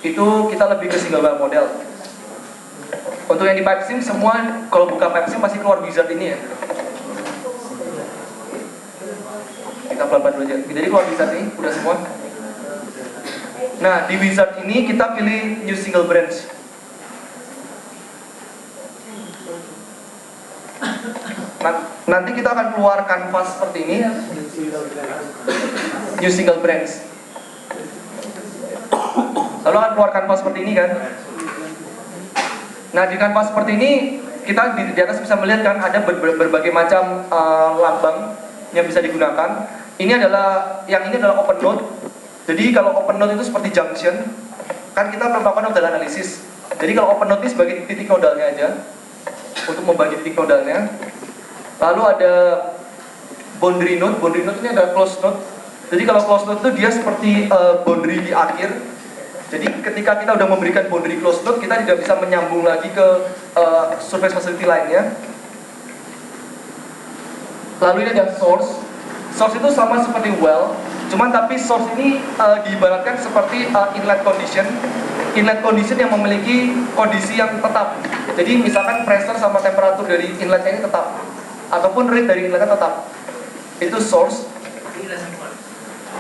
itu kita lebih ke single file model. Untuk yang di PipeSync semua, kalau buka PipeSync pasti keluar wizard ini ya. Kita pelan-pelan dulu aja. Jadi keluar wizard ini, udah semua. Nah, di wizard ini kita pilih new single branch. Nanti kita akan keluar canvas seperti ini, new single branch. Lalu akan keluar canvas seperti ini kan. Nah, di kanvas seperti ini kita di atas bisa melihat kan ada berbagai macam lambang yang bisa digunakan. Ini adalah open node. Jadi kalau open node itu seperti junction, kan kita melakukan nodal analisis. Jadi kalau open node ini sebagai titik nodalnya aja, untuk membagi titik nodalnya. Lalu ada boundary node ini ada close node. Jadi kalau close node itu dia seperti boundary di akhir. Jadi ketika kita udah memberikan boundary close node, kita tidak bisa menyambung lagi ke surface facility lainnya. Lalu ini ada source. Source itu sama seperti well, cuman tapi source ini diibaratkan seperti inlet condition. Inlet condition yang memiliki kondisi yang tetap. Jadi misalkan pressure sama temperatur dari inletnya ini tetap, ataupun rate dari inletnya tetap. Itu source.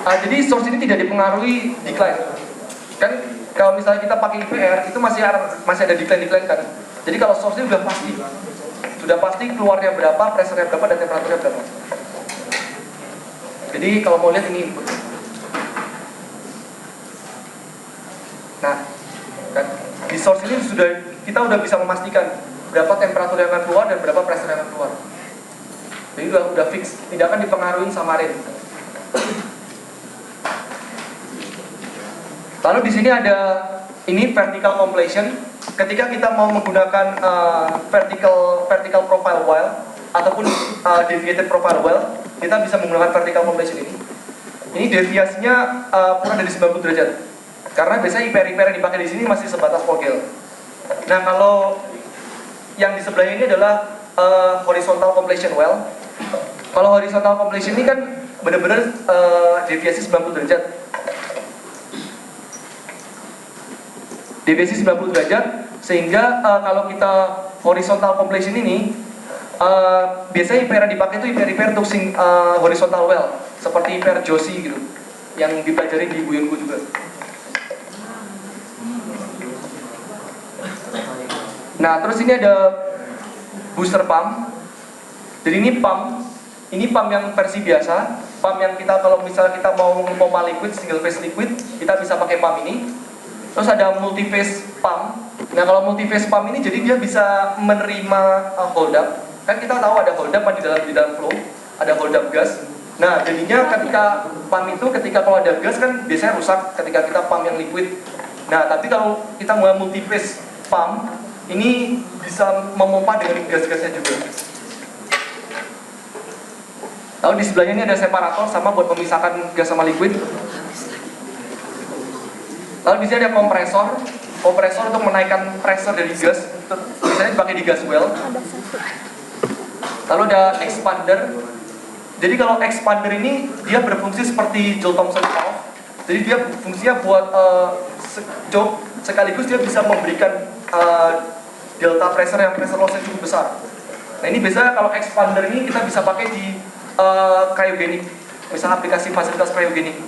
Jadi source ini tidak dipengaruhi decline. Kan kalau misalnya kita pakai IPR itu masih ada decline kan. Jadi kalau source ini sudah pasti keluarnya berapa, pressure-nya berapa, dan temperaturnya berapa. Jadi kalau mau lihat ini input. Nah, kan di source ini kita udah bisa memastikan berapa temperatur yang akan keluar dan berapa pressure yang akan keluar. Jadi udah fix, tidak akan dipengaruhi sama rate. Lalu di sini ada vertical completion. Ketika kita mau menggunakan vertical profile while ataupun deviated profile while, kita bisa menggunakan vertical completion ini. Ini deviasinya kurang dari 90 derajat. Karena biasanya IPR yang dipakai di sini masih sebatas Vogel. Nah, kalau yang di sebelah ini adalah horizontal completion well. Kalau horizontal completion ini kan benar-benar deviasi 90 derajat. Deviasi 90 derajat, sehingga kalau kita horizontal completion ini biasanya IPR yang dipakai itu IPR untuk horizontal well, seperti IPR Joshi gitu, yang dipelajari di Buyunku juga. Nah, terus ini ada booster pump. Jadi ini pump yang versi biasa, pump yang kita kalau misalnya kita mau pompa liquid, single phase liquid, kita bisa pakai pump ini. Terus ada multi-phase pump. Nah, kalau multi-phase pump ini jadi dia bisa menerima hold up. Kan kita tahu ada hold up di dalam flow, ada hold up gas. Nah, jadinya ketika pump itu, kalau ada gas kan biasanya rusak ketika kita pump yang liquid. Nah, tapi kalau kita mau multi-phase pump, ini bisa memompa dengan gas-gasnya juga. Lalu di sebelahnya ini ada separator sama buat memisahkan gas sama liquid. Lalu di sini ada kompresor untuk menaikkan pressure dari gas, misalnya dipakai di gas well. Lalu ada expander. Jadi kalau expander ini dia berfungsi seperti Joule Thomson valve. Jadi dia fungsinya buat sekaligus dia bisa memberikan delta pressure yang pressure loss-nya cukup besar. Nah, ini biasanya kalau expander ini kita bisa pakai di cryogenic, misalnya aplikasi fasilitas cryogenic.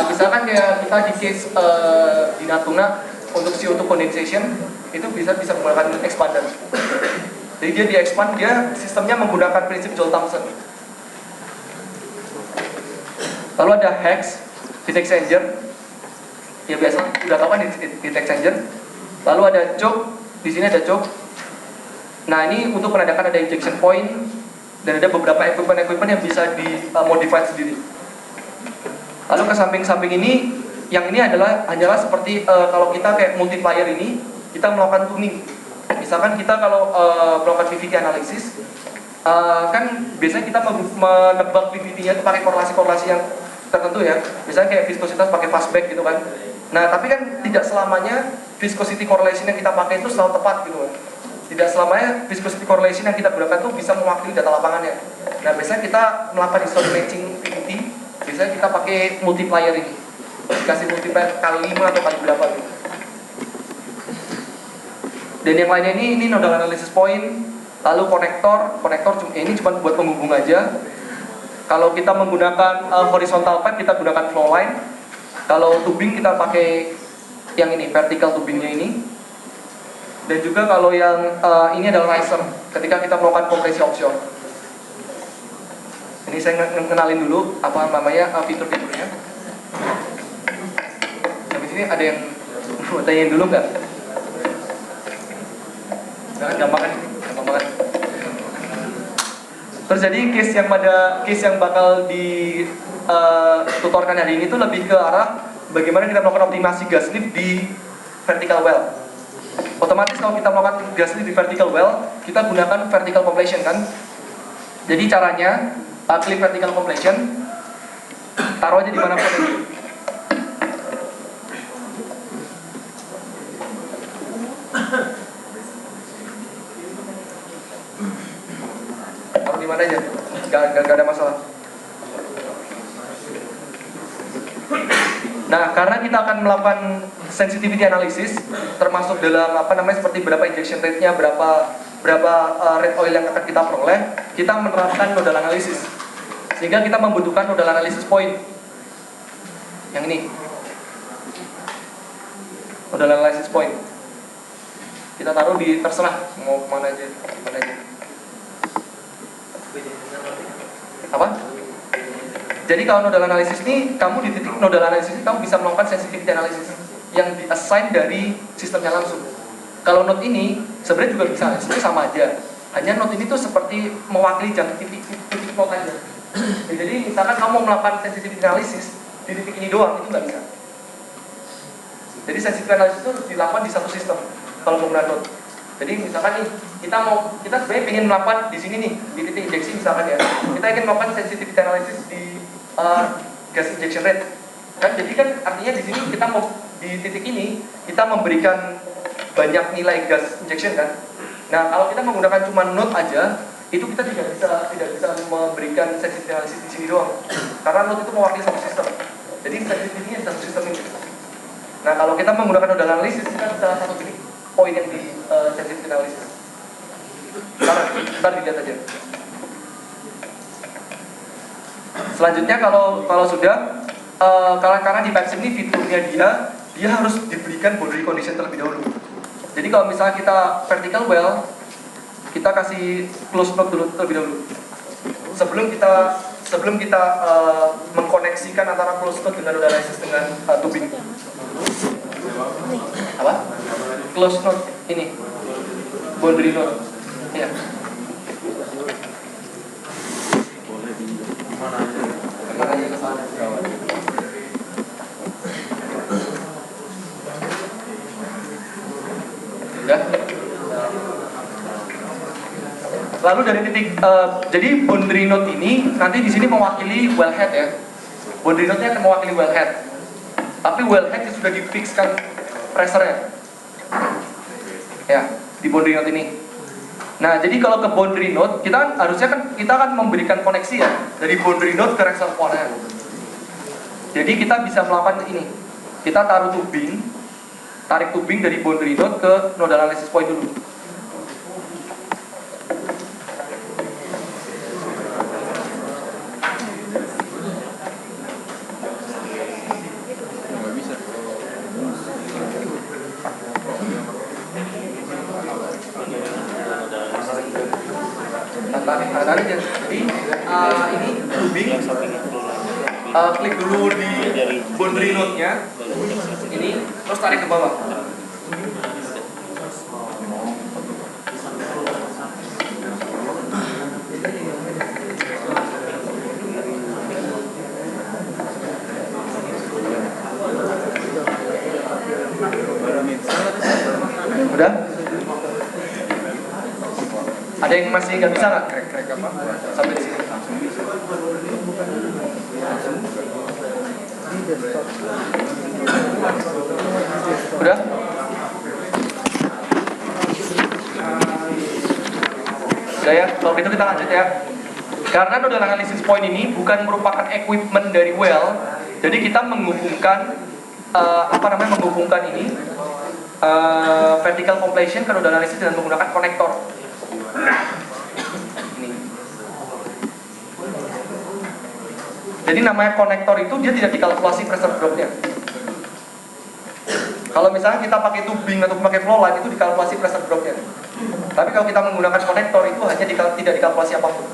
Misalkan kayak kita di case di Natuna untuk CO2 condensation itu bisa menggunakan expander. Jadi dia di-expand, dia sistemnya menggunakan prinsip Joule Thomson. Lalu ada HEX, heat exchanger. Ya biasa udah tahu kan heat exchanger. Lalu ada choke, di sini ada choke. Nah, ini untuk menandakan ada injection point dan ada beberapa equipment yang bisa di-modify sendiri. Lalu ke samping-samping ini, yang ini hanyalah seperti kalau kita kayak multiplier ini, kita melakukan tuning. Misalkan kita kalau melakukan PVT analisis, kan biasanya kita menebak PVT-nya itu pakai korelasi-korelasi yang tertentu ya. Misalnya kayak viskositas pakai fastback gitu kan. Nah, tapi kan tidak selamanya viscosity correlation yang kita pakai itu selalu tepat gitu kan. Tidak selamanya viscosity correlation yang kita gunakan itu bisa mewakili data lapangannya. Nah, biasanya kita melakukan historic matching PVT biasanya kita pakai multiplier ini, dikasih multiplier kali 5 atau kali berapa gitu. Dan yang lainnya ini nodal analysis point, lalu konektor ini cuma buat penghubung aja. Kalau kita menggunakan horizontal pipe, kita gunakan flow line. Kalau tubing kita pakai yang ini, vertical tubingnya ini. Dan juga kalau yang ini adalah riser, ketika kita melakukan kompresi offshore. Ini saya kenalin dulu apa namanya fitur-fiturnya. Habis ini ada yang mau tanyain dulu nggak? Jangan gampang banget. Terus jadi case yang bakal tutorkan hari ini tuh lebih ke arah bagaimana kita melakukan optimasi gas lift di vertical well. Otomatis kalau kita melakukan gas lift di vertical well, kita gunakan vertical completion kan. Jadi caranya klik vertical completion, taruh aja dimanapun. Taruh di mana aja, gak ada masalah. Nah, karena kita akan melakukan sensitivity analysis, termasuk dalam seperti berapa injection rate-nya, berapa rate oil yang akan kita peroleh, kita menerapkan nodal analysis. Sehingga kita membutuhkan nodal analysis point. Yang ini. Nodal analysis point. Kita taruh di terserah mau kemana aja. Apa? Jadi kalau nodal analisis ini, kamu di titik nodal analisis ini kamu bisa melakukan sensitivity analysis yang di-assign dari sistemnya langsung. Kalau node ini sebenarnya juga bisa, sebenarnya sama aja. Hanya node ini tuh seperti mewakili jangka titik node aja. Jadi misalkan kamu mau melakukan sensitivity analysis di titik ini doang, itu nggak bisa. Jadi sensitivity analysis itu dilakukan di satu sistem kalau menggunakan node. Jadi misalkan nih, kita sebenarnya ingin melakukan di sini nih, di titik injeksi misalkan ya, kita ingin melakukan sensitivity analysis di gas injection rate. Kan jadi kan artinya di sini kita mau di titik ini kita memberikan banyak nilai gas injection kan. Nah, kalau kita menggunakan cuma node aja, itu kita tidak bisa memberikan sensitivity analysis di sini doang. Karena node itu mewakili satu sistem. Jadi sensitivity-nya di satu sistem ini. Nah, kalau kita menggunakan nodal analysis, kita bisa satu titik poin yang di sensitivity analysis. Ntar dilihat aja. Selanjutnya kalau sudah karena di PipeSim ini fiturnya dia harus diberikan boundary condition terlebih dahulu. Jadi kalau misalnya kita vertical well, kita kasih close node dulu terlebih dahulu. Sebelum kita mengkoneksikan antara close node dengan node analysis dengan tubing. Apa? Close node ini. Boundary node. Ya. Lalu dari titik jadi boundary node ini nanti di sini mewakili wellhead ya. Boundary node-nya akan mewakili wellhead. Tapi wellhead sudah difixkan pressure-nya. Ya, di boundary node ini. Nah, jadi kalau ke boundary node, kita akan memberikan koneksi ya dari boundary node ke reservoir-nya. Jadi kita bisa melakukan ini. Kita tarik tubing dari boundary node ke nodal analysis point dulu. Tarik ya. Jadi ini tubing, klik dulu di boundary node-nya, ini terus tarik ke bawah. Udah? Ada yang masih nggak bisa nggak? Krek apa? Sampai di sini. Udah? Udah ya? Kalau gitu kita lanjut ya. Karena nodal analysis point ini bukan merupakan equipment dari well, jadi kita menghubungkan menghubungkan ini vertical completion ke nodal analysis dengan menggunakan konektor. Ini. Jadi namanya konektor itu dia tidak dikalkulasi pressure drop-nya. Kalau misalnya kita pakai tubing atau pakai flow line itu dikalkulasi pressure drop-nya. Tapi kalau kita menggunakan konektor itu hanya tidak dikalkulasi apapun.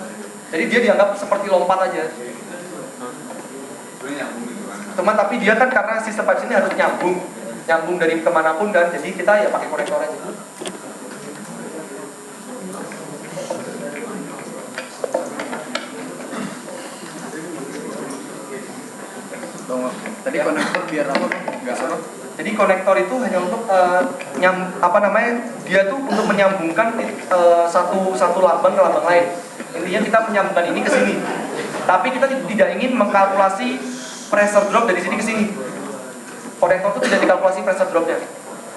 Jadi dia dianggap seperti lompat aja. Cuma tapi dia kan karena sistem pipes ini harus nyambung dari kemanapun kan, jadi kita ya pakai konektor aja. Tadi konektor biar apa? Enggak apa? Jadi konektor itu hanya untuk dia tuh untuk menyambungkan satu lambang ke lambang lain. Intinya kita menyambungkan ini ke sini. Tapi kita tidak ingin mengkalkulasi pressure drop dari sini ke sini. Konektor itu tidak dikalkulasi pressure dropnya.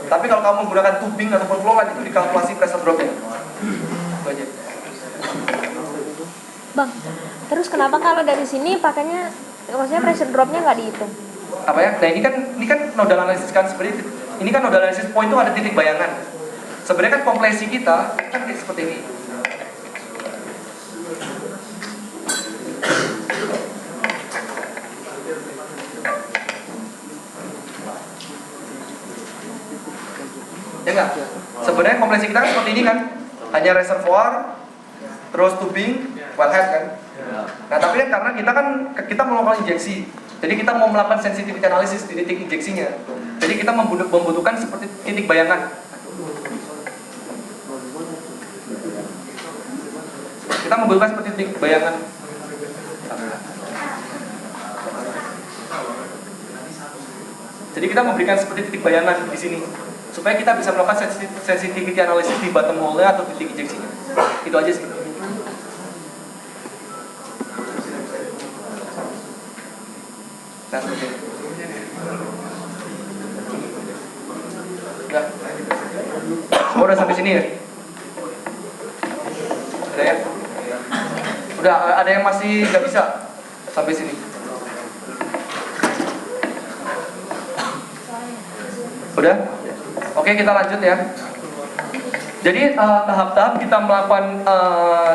Tapi kalau kamu menggunakan tubing ataupun flow line itu dikalkulasi pressure dropnya. Itu aja. Bang, terus kenapa kalau dari sini pakainya, maksudnya pressure dropnya nggak dihitung? Apa ya? Nah ini kan nodal analisis kan seperti ini kan nodal analisis point itu ada titik bayangan. Sebenarnya kan kompresi kita kan seperti ini. Ya enggak? Sebenarnya kompresi kita kan seperti ini kan, hanya reservoir, terus tubing, wellhead kan. Nah tapi kan karena kita melakukan injeksi, jadi kita mau melakukan sensitivity analysis di titik injeksinya. Jadi kita membutuhkan seperti titik bayangan. Kita membutuhkan seperti titik bayangan. Jadi kita memberikan seperti titik bayangan di sini, supaya kita bisa melakukan sensitivity analysis di bottom hole-nya atau titik injeksinya. Itu aja sih. Nah, seperti ini. Udah sampai sini ya? Udah ya? Udah, ada yang masih nggak bisa sampai sini? Udah? Oke, kita lanjut ya. Jadi tahap-tahap kita melakukan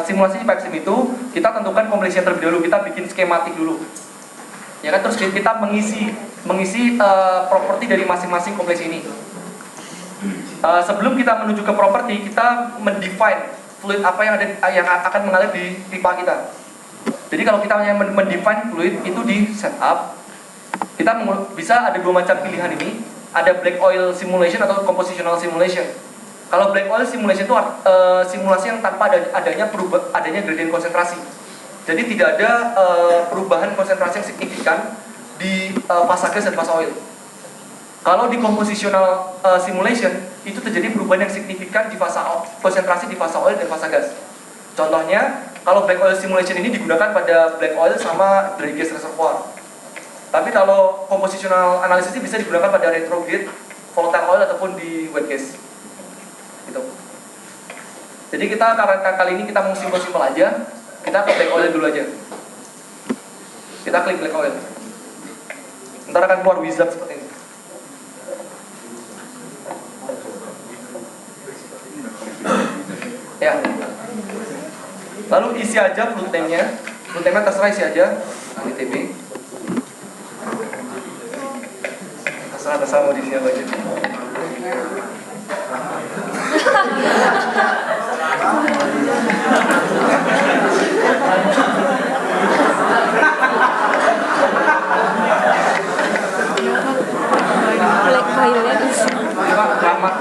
simulasi pipe sim itu, kita tentukan completion terlebih dahulu, kita bikin skematik dulu. Ya kan, terus kita mengisi properti dari masing-masing kompleks ini. Sebelum kita menuju ke properti, kita mendefine fluid apa yang akan mengalir di pipa kita. Jadi kalau kita hanya mendefine fluid itu di setup, kita bisa ada dua macam pilihan ini. Ada black oil simulation atau compositional simulation. Kalau black oil simulation itu simulasi yang tanpa adanya gradient konsentrasi. Jadi tidak ada perubahan konsentrasi yang signifikan di fasa gas dan fasa oil. Kalau di compositional simulation itu terjadi perubahan yang signifikan di konsentrasi di fasa oil dan fasa gas. Contohnya, kalau black oil simulation ini digunakan pada black oil sama dry gas reservoir. Tapi kalau compositional analysis ini bisa digunakan pada retrograde, volatile oil ataupun di wet gas. Gitu. Jadi kita kali ini kita mau simpel-simpel aja. Kita ke black oil dulu aja. Kita klik black oil. Ntar akan keluar wizard seperti ini. Ya. Lalu isi aja fluid tank-nya. Fluid tank-nya terserah isi aja. ITB. Terserah mau diisi apa aja. Black oil-nya bisa. Selamat.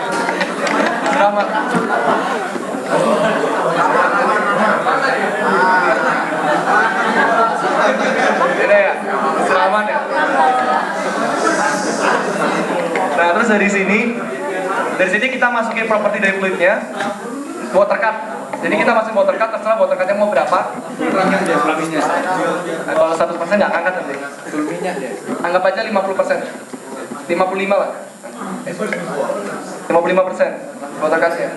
Ini ya, selamat ya. Nah terus dari sini kita masukin properti dari fluidnya, water cut. Jadi kita masukin water cut, terserah water cutnya mau berapa. Nah, kalau 100% nggak angkat nanti. Anggap aja 50%, 55 lah. 55% water cutnya.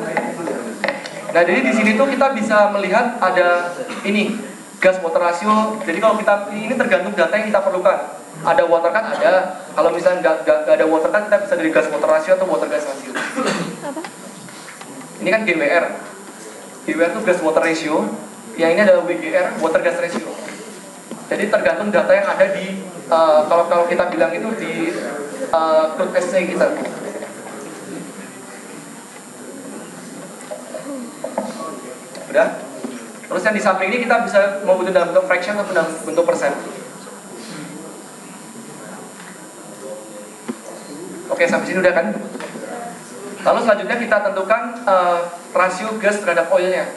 Nah jadi di sini tuh kita bisa melihat ada ini gas water ratio. Jadi kalau kita ini tergantung data yang kita perlukan. Ada water cut ada. Kalau misalnya nggak ada water cut, kita bisa dari gas water ratio atau water gas ratio. Apa? Ini kan GWR. GWR itu gas water ratio. Yang ini adalah WGR, water gas ratio. Jadi tergantung data yang ada di kalau kita bilang itu di crude essay kita. Udah? Terus yang di samping ini kita bisa mau bentuk dalam bentuk fraction atau dalam bentuk persen. Oke, sampai sini udah kan? Lalu selanjutnya kita tentukan rasio gas terhadap oilnya.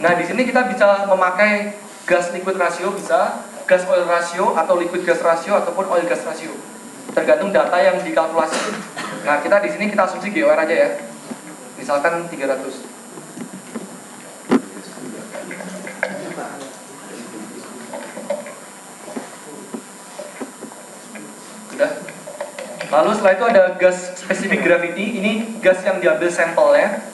Nah, di sini kita bisa memakai gas liquid ratio, bisa gas oil ratio atau liquid gas ratio ataupun oil gas ratio. Tergantung data yang dikalkulasi. Nah, kita di sini kita asumsi GWR aja ya. Misalkan 300. Udah. Lalu setelah itu ada gas specific gravity. Ini gas yang diambil sampelnya,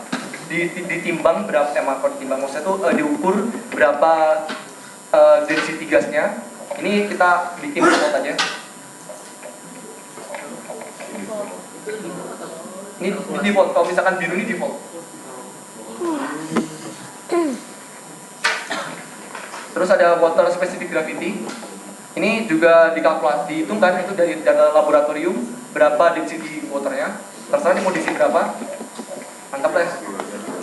ditimbang berapa ditimbang maksudnya itu diukur berapa density gasnya. Ini kita bikin default aja. Ini default. Kalau misalkan biru ini default. Terus ada water specific gravity. Ini juga dihitungkan itu dari data laboratorium berapa density waternya. Terserah ini mau diisi berapa. Anggaplah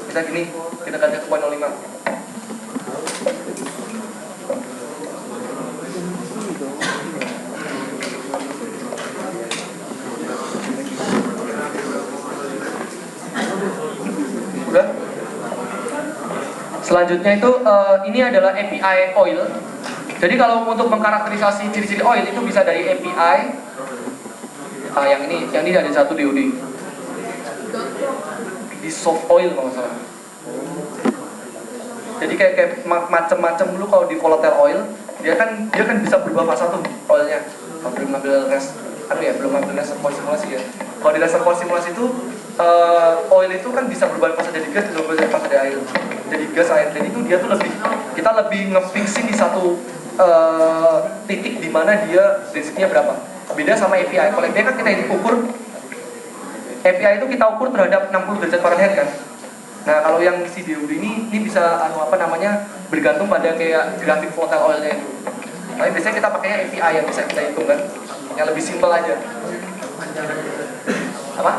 kita gini, kita ganti ke 0,05. Udah. Selanjutnya itu ini adalah API oil. Jadi kalau untuk mengkarakterisasi ciri-ciri oil itu bisa dari API. Yang ini ada satu DOD. Di soft oil kalau nggak salah. Jadi kayak macam-macam dulu kalau di volatile oil, dia kan bisa berubah fase tuh oilnya. Kalau belum ambil belum ambil reservoir simulasi ya. Kalau di reservoir simulasi itu oil itu kan bisa berubah fase dari gas, berubah fase dari air. Jadi gas, air, dan itu dia tuh kita lebih nge-fixin di satu titik di mana dia density-nya berapa. Beda sama API. Kalau API kan kita ukur, API itu kita ukur terhadap 60 derajat Fahrenheit kan. Nah, kalau yang si DOD ini bisa bergantung pada kayak grafik volatile oilnya itu. Tapi biasanya kita pakainya API yang bisa kita hitung kan, yang lebih simpel aja. Apa?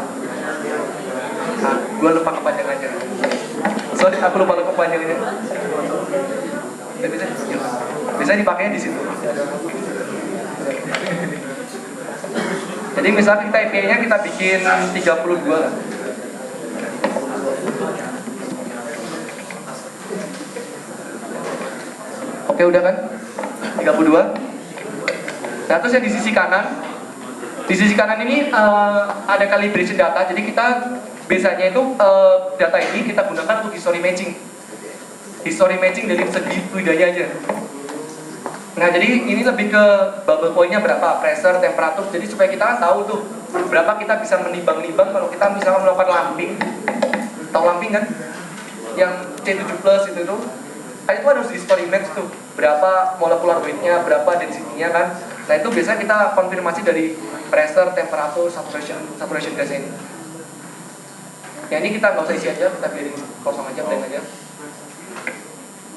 Nah, gue lupa kepanjangannya. Sorry, aku lupa kepanjangannya. Bisa dipakainya di situ. Jadi misalnya kita API-nya kita bikin 32 lah. Oke, udah kan? 32. Nah, terus yang di sisi kanan. Di sisi kanan ini ada calibration data. Jadi kita biasanya itu data ini kita gunakan untuk history matching. History matching dari segi fluidanya aja. Nah, jadi ini lebih ke bubble point-nya berapa, pressure, temperatur. Jadi supaya kita kan tahu tuh berapa kita bisa menimbang-nimbang kalau kita misalnya melakukan lamping. Tahu lamping kan? Yang C7+ itu tuh. Nah, itu harus di history match tuh. Berapa molecular weight-nya, berapa density-nya kan. Nah, itu biasanya kita konfirmasi dari pressure, temperatur, saturation gas ini. Ya, ini kita nggak usah isi aja, kita biarin kosong aja, blank aja.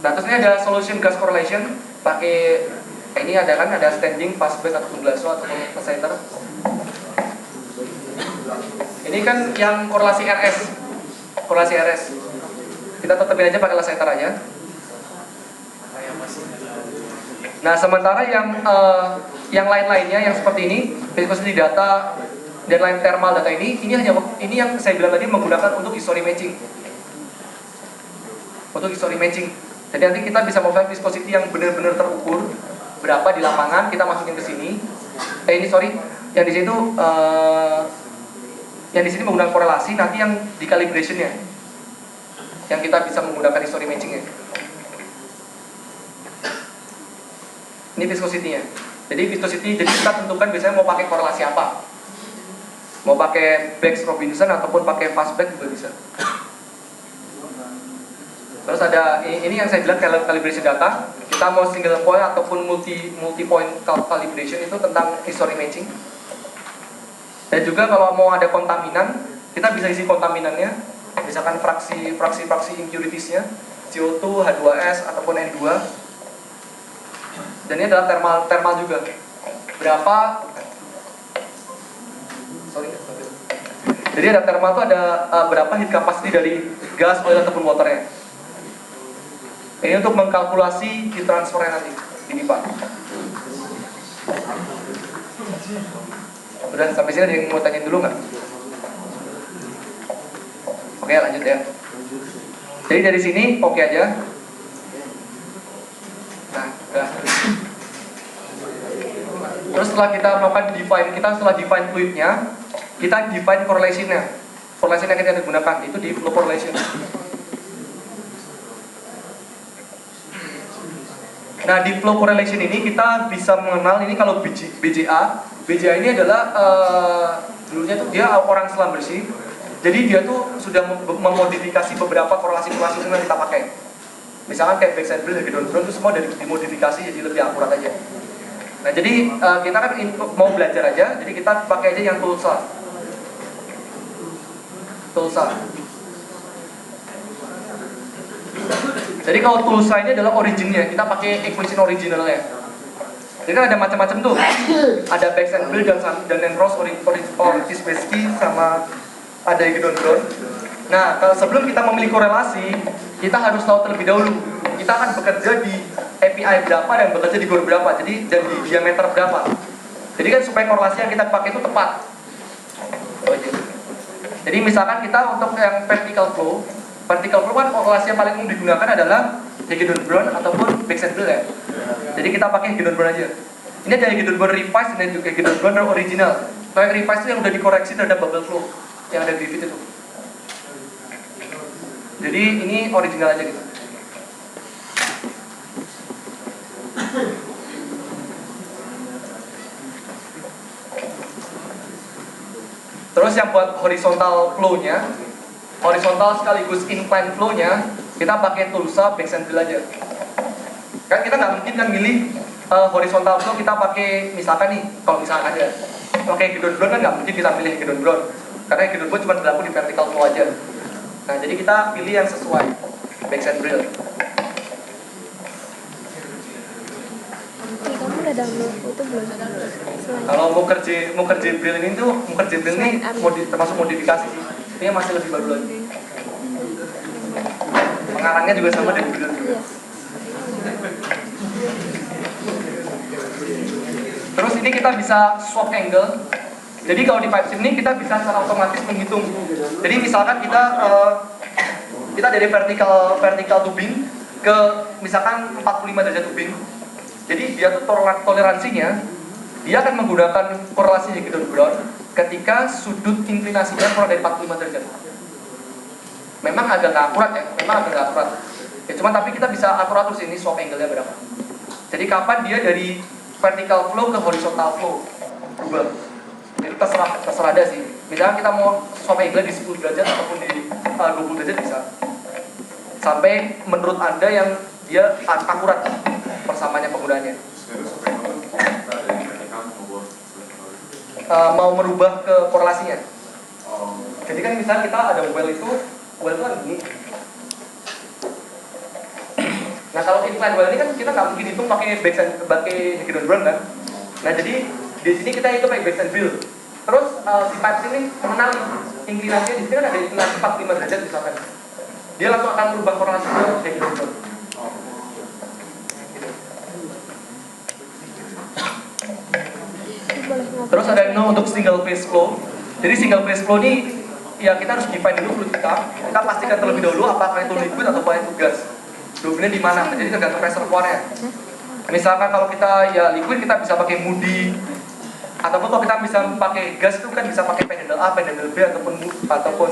Nah, terus ini ada solution gas correlation. Pakai ini ada standing, fastback ataupun Glasgow ataupun Exciter. Ini kan yang korelasi RS. Korelasi RS. Kita tetapin aja pakai Exciter aja. Nah, sementara yang lain-lainnya yang seperti ini, viscosity data, deadline thermal data ini yang saya bilang tadi menggunakan untuk history matching. Untuk history matching. Jadi nanti kita bisa membuat viscosity yang benar-benar terukur berapa di lapangan, kita masukin ke sini. Yang di situ yang di sini menggunakan korelasi, nanti yang di calibration-nya yang kita bisa menggunakan history matching-nya. Ini viscosity-nya. Jadi kita tentukan biasanya mau pakai korelasi apa. Mau pakai Bax Robinson ataupun pakai fastback juga bisa. Terus ada ini yang saya bilang calibration data. Kita mau single point ataupun multi point calibration itu tentang history matching. Dan juga kalau mau ada kontaminan, kita bisa isi kontaminannya, misalkan fraksi impuritiesnya, CO2, H2S ataupun N2. Dan ini adalah thermal juga. Jadi ada thermal itu ada berapa heat capacity dari gas, oil ataupun waternya. Ini untuk mengkalkulasi heat transfernya nanti di pipa. Udah sampai sini ada yang mau tanya dulu nggak? Oke, lanjut ya. Jadi dari sini oke aja. Nah, udah. Terus setelah kita melakukan define fluidnya, kita define correlation-nya. Correlation yang kita gunakan itu di flow correlation. Nah, di flow correlation ini kita bisa mengenal ini kalau BJA ini adalah dulunya tuh dia orang selam bersih. Jadi dia tuh sudah memodifikasi beberapa korelasi yang kita pakai. Misalkan kayak Baxandrel, Hagedorn itu semua dari dimodifikasi jadi lebih akurat aja. Nah, jadi kita kan mau belajar aja, jadi kita pakai aja yang Tulsa. Jadi kalau Tulsa ini adalah originnya, kita pakai equation originalnya. Jadi kan ada macam-macam tuh. Ada Baxandrel dan Enros, Ortiz-Besky sama ada Hagedorn. Nah, kalau sebelum kita memilih korelasi, kita harus tahu terlebih dahulu kita akan bekerja di API berapa dan bekerja di GOR berapa, jadi dan di diameter berapa. Jadi kan supaya korelasi yang kita pakai itu tepat. Jadi misalkan kita untuk yang vertical flow kan korelasi yang paling umum digunakan adalah Hagedorn ataupun Baxandrel ya. Jadi kita pakai Hagedorn aja. Ini ada Hagedorn revised dan juga Hagedorn original. Kalau yang revised itu yang udah dikoreksi terhadap bubble flow yang ada Griffith itu. Jadi ini original aja gitu. Terus yang buat horizontal flow-nya, horizontal sekaligus incline flow-nya, kita pakai Tulsa Baxandrel aja. Kan kita nggak mungkin kan milih horizontal flow kita pakai misalkan nih, kalau misalkan ada pakai Hagedorn kan nggak mungkin kita pilih Hagedorn karena Hagedorn cuma berlaku di vertical flow aja. Nah, jadi kita pilih yang sesuai Baxandrel. Kamu udah download itu belum? Kalau mau kerja drill ini termasuk modifikasi sih. Ini masih lebih baru lagi. Pengarangnya juga sama dengan drill juga. Iya. Terus ini kita bisa swap angle. Jadi kalau di pipe ini kita bisa secara otomatis menghitung. Jadi misalkan kita dari vertical tubing ke misalkan 45 derajat tubing. Jadi dia tuh toleransinya dia akan menggunakan korelasi Hagedorn ketika sudut inklinasinya kurang dari 45 derajat. Memang agak nggak akurat ya, Ya, cuma tapi kita bisa atur sih ini swap angle-nya berapa. Jadi kapan dia dari vertical flow ke horizontal flow berubah. Jadi terserah ada sih. Misalnya kita mau swap angle di 10 derajat ataupun di 20 derajat bisa. Sampai menurut Anda yang dia akurat persamaannya penggunaannya. Mau merubah ke korelasinya. Jadi kan misalnya kita ada well itu kan gini. Nah kalau incline well ini kan kita nggak mungkin hitung pakai Hagedorn kan. Nah jadi di sini kita hitung pakai Baxandrel. Terus si pipe ini mengenali inklinasinya di sini kan ada inklinasi 45 derajat misalkan. Dia langsung akan merubah korelasi ke Hagedorn. Terus ada untuk single phase flow. Jadi single phase flow ini ya kita harus define dulu fluid kita. Kita pastikan terlebih dahulu apakah itu liquid atau itu gas. Dopingnya di mana? Jadi tergantung reservoirnya. Misalkan kalau kita ya liquid kita bisa pakai Moody. Ataupun kalau kita bisa pakai gas itu kan bisa pakai Pendle A, Pendle B ataupun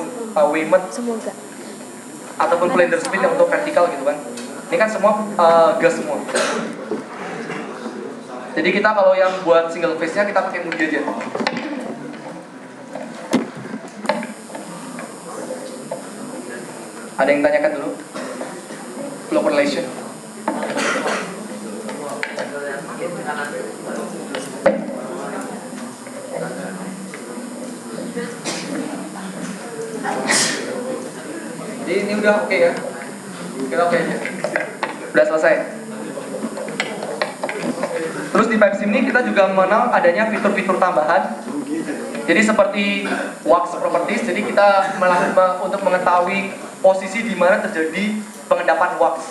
Weymouth. Ataupun Blender Speed yang untuk vertikal gitu kan. Ini kan semua gas semua. Jadi kita kalau yang buat single phase-nya kita pakai Moody aja. Ada yang tanyakan dulu? flow correlation. Jadi ini udah oke ya. Kita oke aja. Udah selesai. Terus di PipeSim ini kita juga mengenal adanya fitur-fitur tambahan. Jadi seperti wax properties, jadi kita untuk mengetahui posisi di mana terjadi pengendapan wax.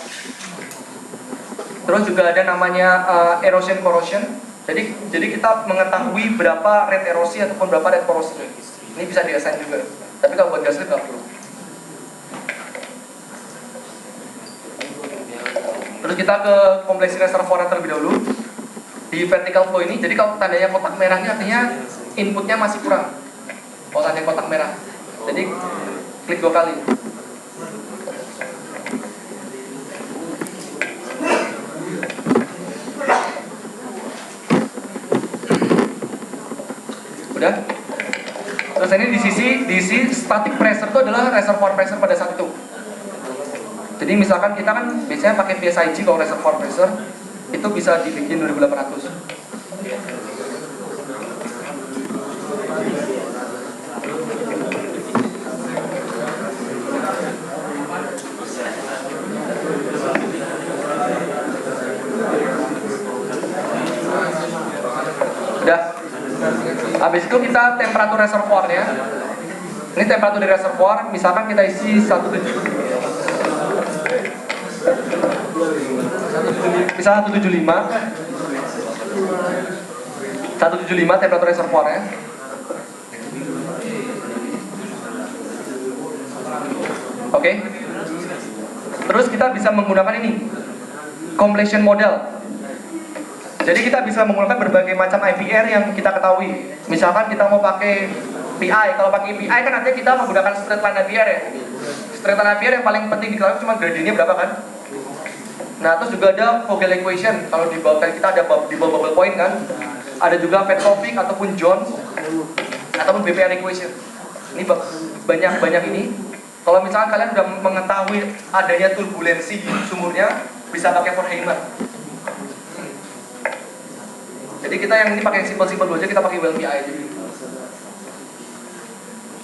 Terus juga ada namanya erosion corrosion. Jadi kita mengetahui berapa rate erosi ataupun berapa rate korosi. Ini bisa di-assign juga. Tapi kalau buat gas lift nggak perlu. Terus kita ke kompleksi reservoir terlebih dahulu. Di vertical flow ini, jadi kalau tandanya kotak merah ini artinya inputnya masih kurang. Kalau tandanya kotak merah, jadi klik 2 kali. Udah. Terus ini di sisi static pressure itu adalah reservoir pressure pada saat itu. Jadi misalkan kita kan biasanya pakai PSIG kalau reservoir pressure itu bisa dibikin 2800. Udah. Habis itu kita temperatur reservoirnya. Ini temperatur di reservoir, misalkan kita isi 17. Misalnya 175 temperatur reservoirnya. Oke. Terus kita bisa menggunakan ini completion model. Jadi kita bisa menggunakan berbagai macam IPR yang kita ketahui. Misalkan kita mau pakai PI, kalau pakai PI kan nanti kita menggunakan straight line IPR ya. Straight line IPR yang paling penting diketahui cuma gradiennya berapa kan? Nah, terus juga ada Vogel equation. Kalau di bawah kita ada di bawah bubble point kan. Ada juga Petrovic ataupun Jones ataupun BPR equation. Ini banyak ini. Kalau misalkan kalian udah mengetahui adanya turbulensi di sumurnya, bisa pakai Forheimer. Jadi kita yang ini pakai yang simple-simple dulu aja, kita pakai WLPI aja.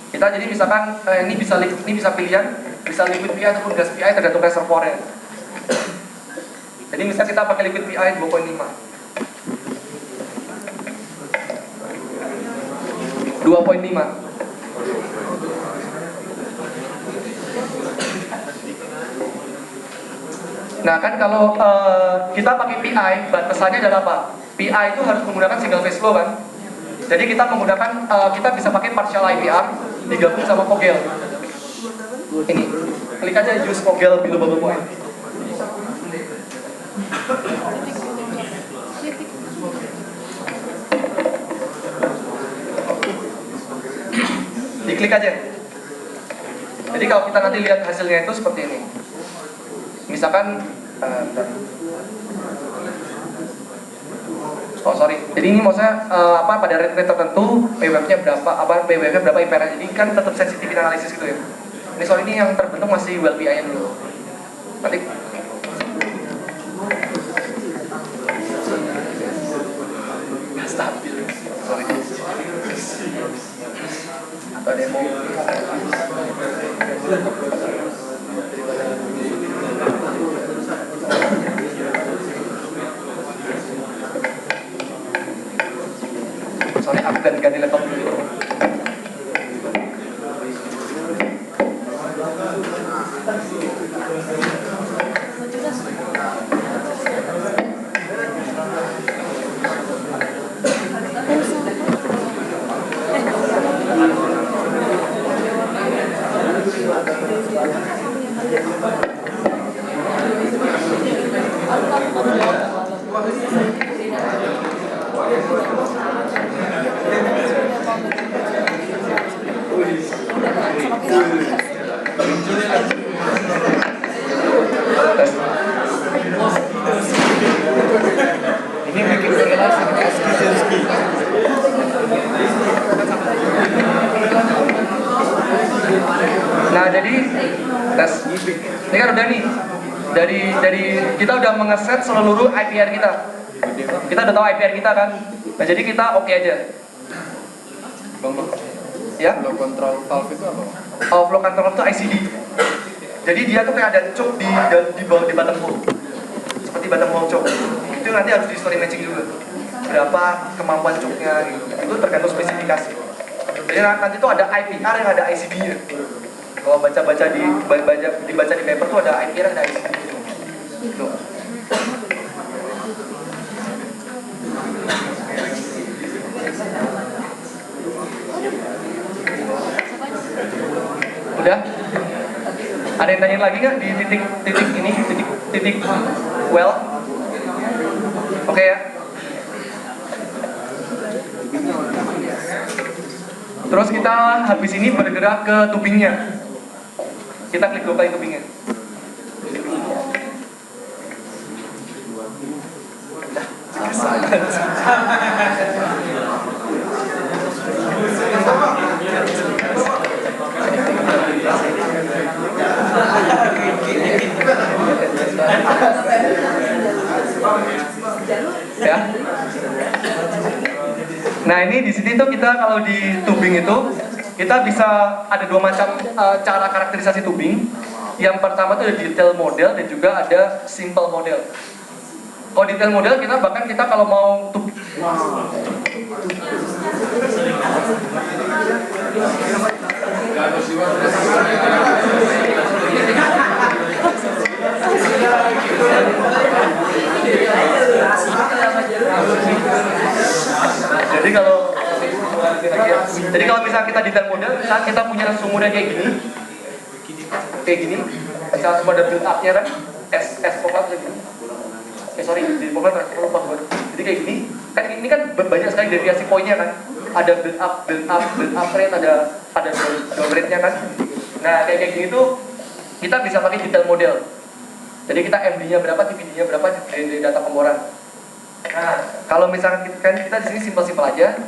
Kita jadi misalkan ini bisa pilihan, bisa liquid PI ataupun gas PI tergantung reservoirnya. Jadi misalnya kita pakai liquid PI 2.5. 2.5. Nah kan kalau kita pakai PI, batasannya adalah apa? PI itu harus menggunakan single phase flow kan? Jadi kita menggunakan, kita bisa pakai partial IPR digabung sama Vogel. Ini, klik aja use Vogel below bubble point. Diklik aja. Jadi kalau kita nanti lihat hasilnya itu seperti ini. Misalkan jadi ini maksudnya pada rate tertentu PWF-nya berapa, PWF-nya berapa IPR. Jadi kan tetap sensitivity analisis gitu ya. Ini yang terbentuk masih WLPI-nya dulu. Nanti stabil. Sorry. Atau demo. Soalnya aku ganti laptop dulu. Ini bikin korelasi Ski. Nah jadi tes ini kan udah nih. dari kita udah mengeset seluruh IPR kita. Kita udah tahu IPR kita kan. Nah, jadi kita oke aja. Bang, Ya. flow control valve itu apa? Flow control itu ICD. Jadi dia tuh kayak ada choke di bawah di bottom hole. Seperti bottom hole choke. Itu nanti harus di story matching juga. Berapa kemampuan choke-nya gitu. Itu tergantung spesifikasi. Jadi nanti tuh ada IPR yang ada ICD-nya. Kalau dibaca di paper tuh ada IPR dan ada ICD. Gitu. Udah? Ada yang tanya lagi nggak di titik ini, titik well? Oke ya. Terus kita habis ini bergerak ke tubingnya. Kita klik 2 kali tubingnya. Ya. Nah, ini di sini tuh kita kalau di tubing itu kita bisa ada 2 macam cara karakterisasi tubing. Yang pertama tuh ada detail model dan juga ada simple model. Kalau detail model kita kalau mau tubing jadi kalau misalnya kita detail model, saat kita punya sumurnya kayak gini, misalnya sumur ada build up-nya kan, S program kayak gini. Di program lupa gue. Jadi kayak gini, kan ini kan banyak sekali deviasi poinnya kan. Ada build up rate, ada down rate-nya kan. Nah, kayak gini tuh kita bisa pakai detail model. Jadi kita MD-nya berapa, TPD-nya berapa dari data pemboran. Nah, kalau misalkan kita di sini simple aja.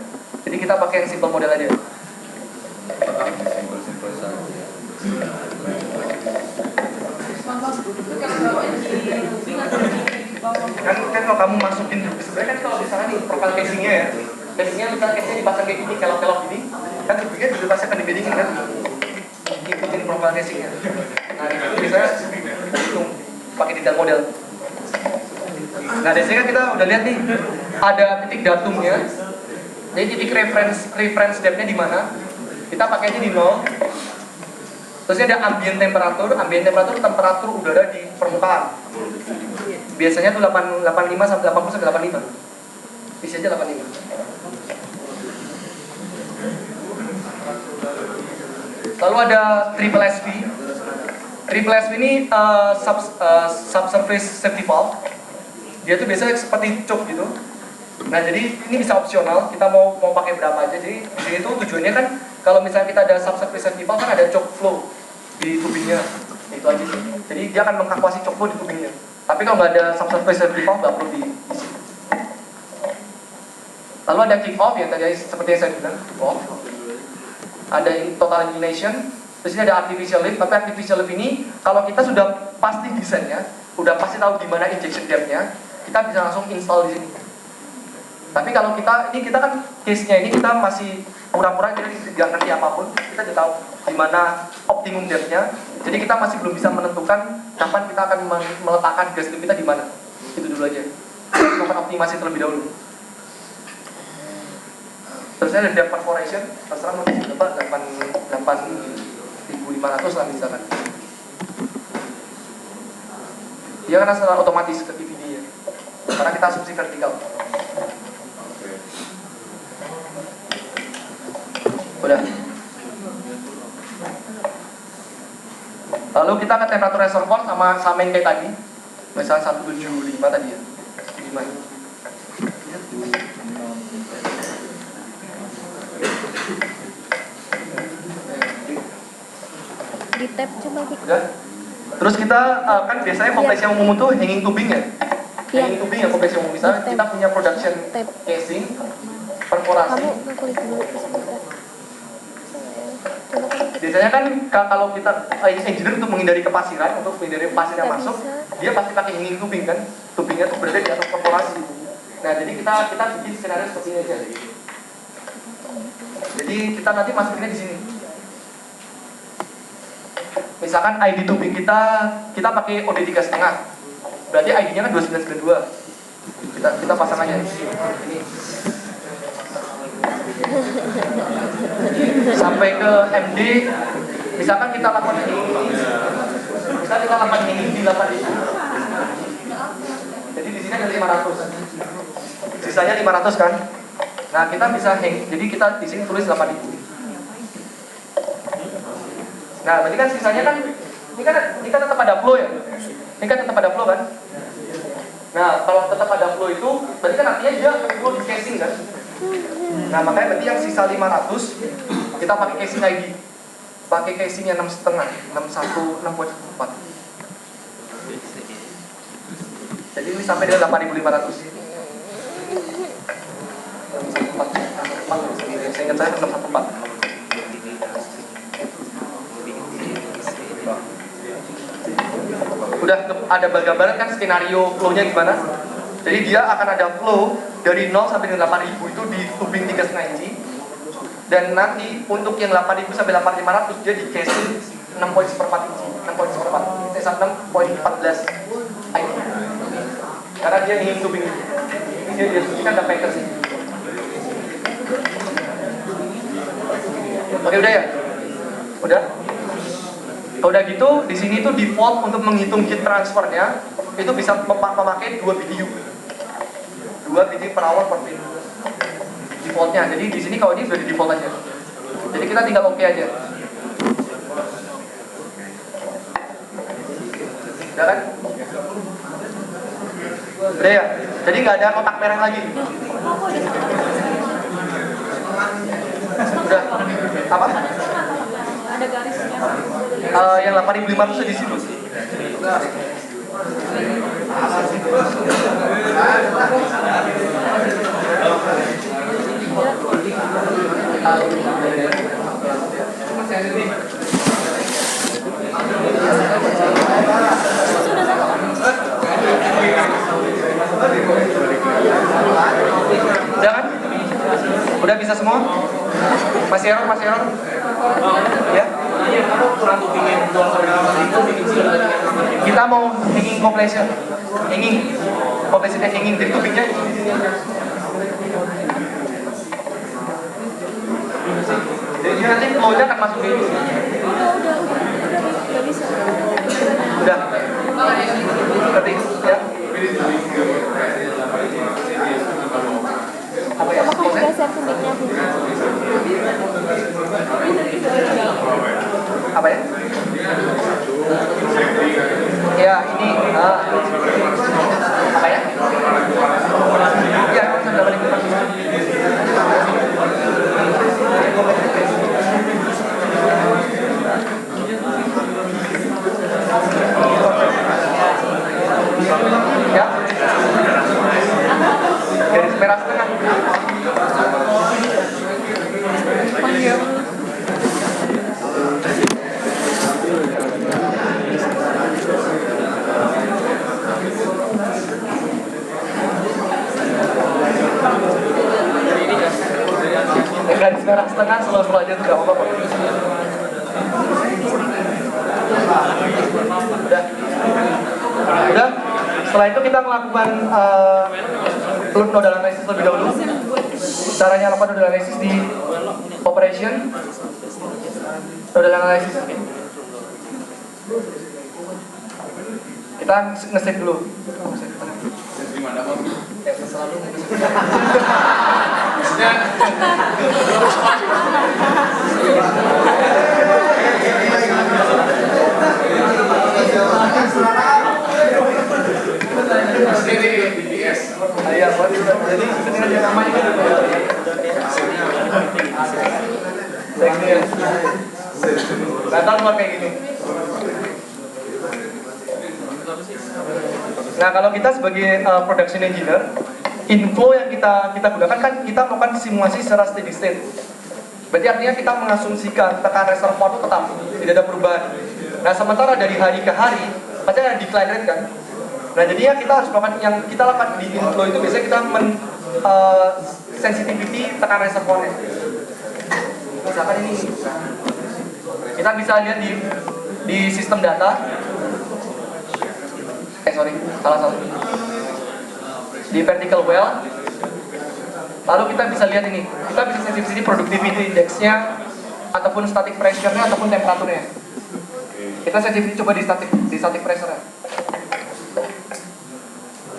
Jadi kita pakai yang simple model aja. Simpel saja. Kan kalau kamu masukin sebenarnya kan kalau misalnya nih profile casingnya ya, casingnya misalnya casingnya dipasang kayak gini, kelok-kelok gini, kan tubingnya juga pasti akan dibandingin kan, ikutin profile casingnya. Nah itu biasanya hitung pakai detail model. Nah di sini kan kita udah lihat nih ada titik datumnya, jadi titik reference depth-nya di mana, kita pakainya di 0. Terus ada ambient temperatur temperatur udara di permukaan. Biasanya tuh 85 sampai 80 sampai 85. Bisa aja 85. Lalu ada triple SV. Triple SV ini subsurface safety valve. Dia tuh biasanya seperti choke gitu. Nah, jadi ini bisa opsional, kita mau pakai berapa aja. Jadi di sini tuh tujuannya kan kalau misalnya kita ada subsurface safety valve kan ada choke flow di tubingnya. Itu aja sih. Jadi dia akan mengevakuasi choke flow di tubingnya. Tapi kalau nggak ada subsurface safety valve nggak perlu diisi. Lalu ada kick off ya tadi seperti yang saya bilang, kick off. Ada total elimination. Terus ini ada artificial lift. Tapi artificial lift ini kalau kita sudah pasti desainnya, udah pasti tahu di mana injection depth-nya, kita bisa langsung install di sini. Tapi kalau kita kan case-nya ini kita masih pura-pura jadi nggak ngerti apapun, kita sudah tahu di mana optimum depth-nya. Jadi kita masih belum bisa menentukan kapan kita akan meletakkan gas tube kita di mana. Itu dulu aja. Kita optimasi terlebih dahulu. Terusnya ada depth perforation, terserah mau di berapa 8.500 lah misalkan. Dia kan secara otomatis ke TVD-nya. Karena kita asumsi vertikal. Udah. Lalu kita ke temperatur reservoir sama yang kayak tadi. Misalnya 175 tadi ya. Gimana? Di tab coba di. Udah. Terus kita kan biasanya kompresi yang umum tuh hanging tubing ya. Hanging tubing ya kompresi umum. Misalnya kita punya production casing, perforasi. Kamu ngeklik dulu sebentar. Biasanya kan kalau kita engineer untuk menghindari kepasiran, untuk menghindari pasir yang masuk, dia pasti pakai hanging tubing kan, tubingnya tuh berada di atas perforasi. Nah jadi kita bikin skenario seperti ini aja. Jadi kita nanti masukinnya di sini. Misalkan ID tubing kita pakai OD 3,5. Berarti ID-nya kan 2992. Kita pasang aja ini. Sampai ke MD, misalkan kita lakukan ini. Misalkan kita lakukan ini di 8.000. Jadi di sini ada 500. Sisanya 500 kan? Nah, kita bisa hang. Jadi kita di sini tulis 8.000. Nah, berarti kan sisanya kan ini kan tetap ada flow ya. Ini kan tetap ada flow kan? Nah, kalau tetap ada flow itu berarti kan artinya dia flow di casing kan? Nah, makanya berarti yang sisa 500 kita pakai casing ID. Pakai casingnya 6,5, 6,1, 6,4. Jadi ini sampai dengan 8.500. Saya ingat saya 614. Udah ada gambaran kan skenario flow-nya gimana? Jadi dia akan ada flow dari 0 sampai dengan 8.000 itu di tubing 3,5 inci. Dan nanti untuk yang 8.000 sampai 8.500 dia di casing 6,4 inci, 6,4, 6,14 inci. Karena dia ingin tubing ini. Dia kan ada packers sih. Oke udah ya? Udah gitu di sini tuh default untuk menghitung heat transfernya itu bisa memakai 2 BTU. 2 BTU per hour per pin. Defaultnya. Jadi di sini kalau ini sudah di default aja. Jadi kita tinggal oke aja. Udah kan? Udah ya? Jadi nggak ada kotak merah lagi. Udah. Apa? Ada garisnya. Yang 8.500 di situ. Udah kan? Udah bisa semua? Masih error? Ya? Kita mau hanging completion. Completionnya hanging, jadi tubingnya jadi nanti flow-nya akan masuk ke ini. Udah bisa. Udah. Ngerti? Ya? Apa ya? Coba kamu geser tubingnya. Apa ya? Ya, ini apa ya? Ya, sudah balik ke ya. Garis merah setengah. Garis merah setengah slow aja tuh gak apa-apa. Udah. Setelah itu kita melakukan nodal analysis lebih dahulu. Caranya lakukan nodal analysis di operation. Nodal analysis. Kita nge-save dulu. Gimana Bang? Ya, selalu. Iya, jadi sebenarnya namanya kan datang keluar kayak gini. Nah, kalau kita sebagai production engineer, inflow yang kita gunakan kan kita melakukan simulasi secara steady state. Berarti artinya kita mengasumsikan tekanan reservoir itu tetap, tidak ada perubahan. Nah, sementara dari hari ke hari pasti ada decline rate kan. Nah jadinya kita harus melakukan yang kita lakukan di inflow itu biasanya kita sensitivity tekanan reservoirnya. Misalkan ini kita bisa lihat di sistem data. Salah. Di vertical well. Lalu kita bisa lihat ini. Kita bisa sensitivity productivity index-nya ataupun static pressure-nya ataupun temperaturnya. Kita sensitivity coba di static pressure-nya.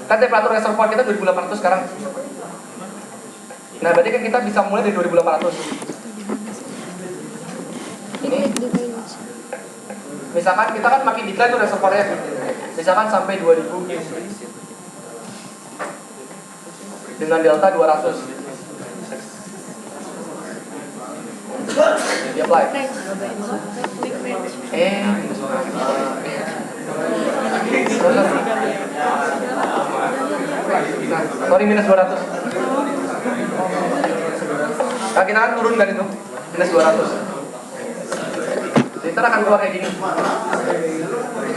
Kan temperatur reservoir kita 2800 sekarang. Nah, berarti kan kita bisa mulai dari 2800. Ini. Misalkan kita kan makin decline tuh reservoirnya. Misalkan sampai 2000 dengan delta 200. Di apply. Sorry, minus 200. Nah, kita kan turunkan itu minus 200. Jadi ntar akan keluar kayak gini.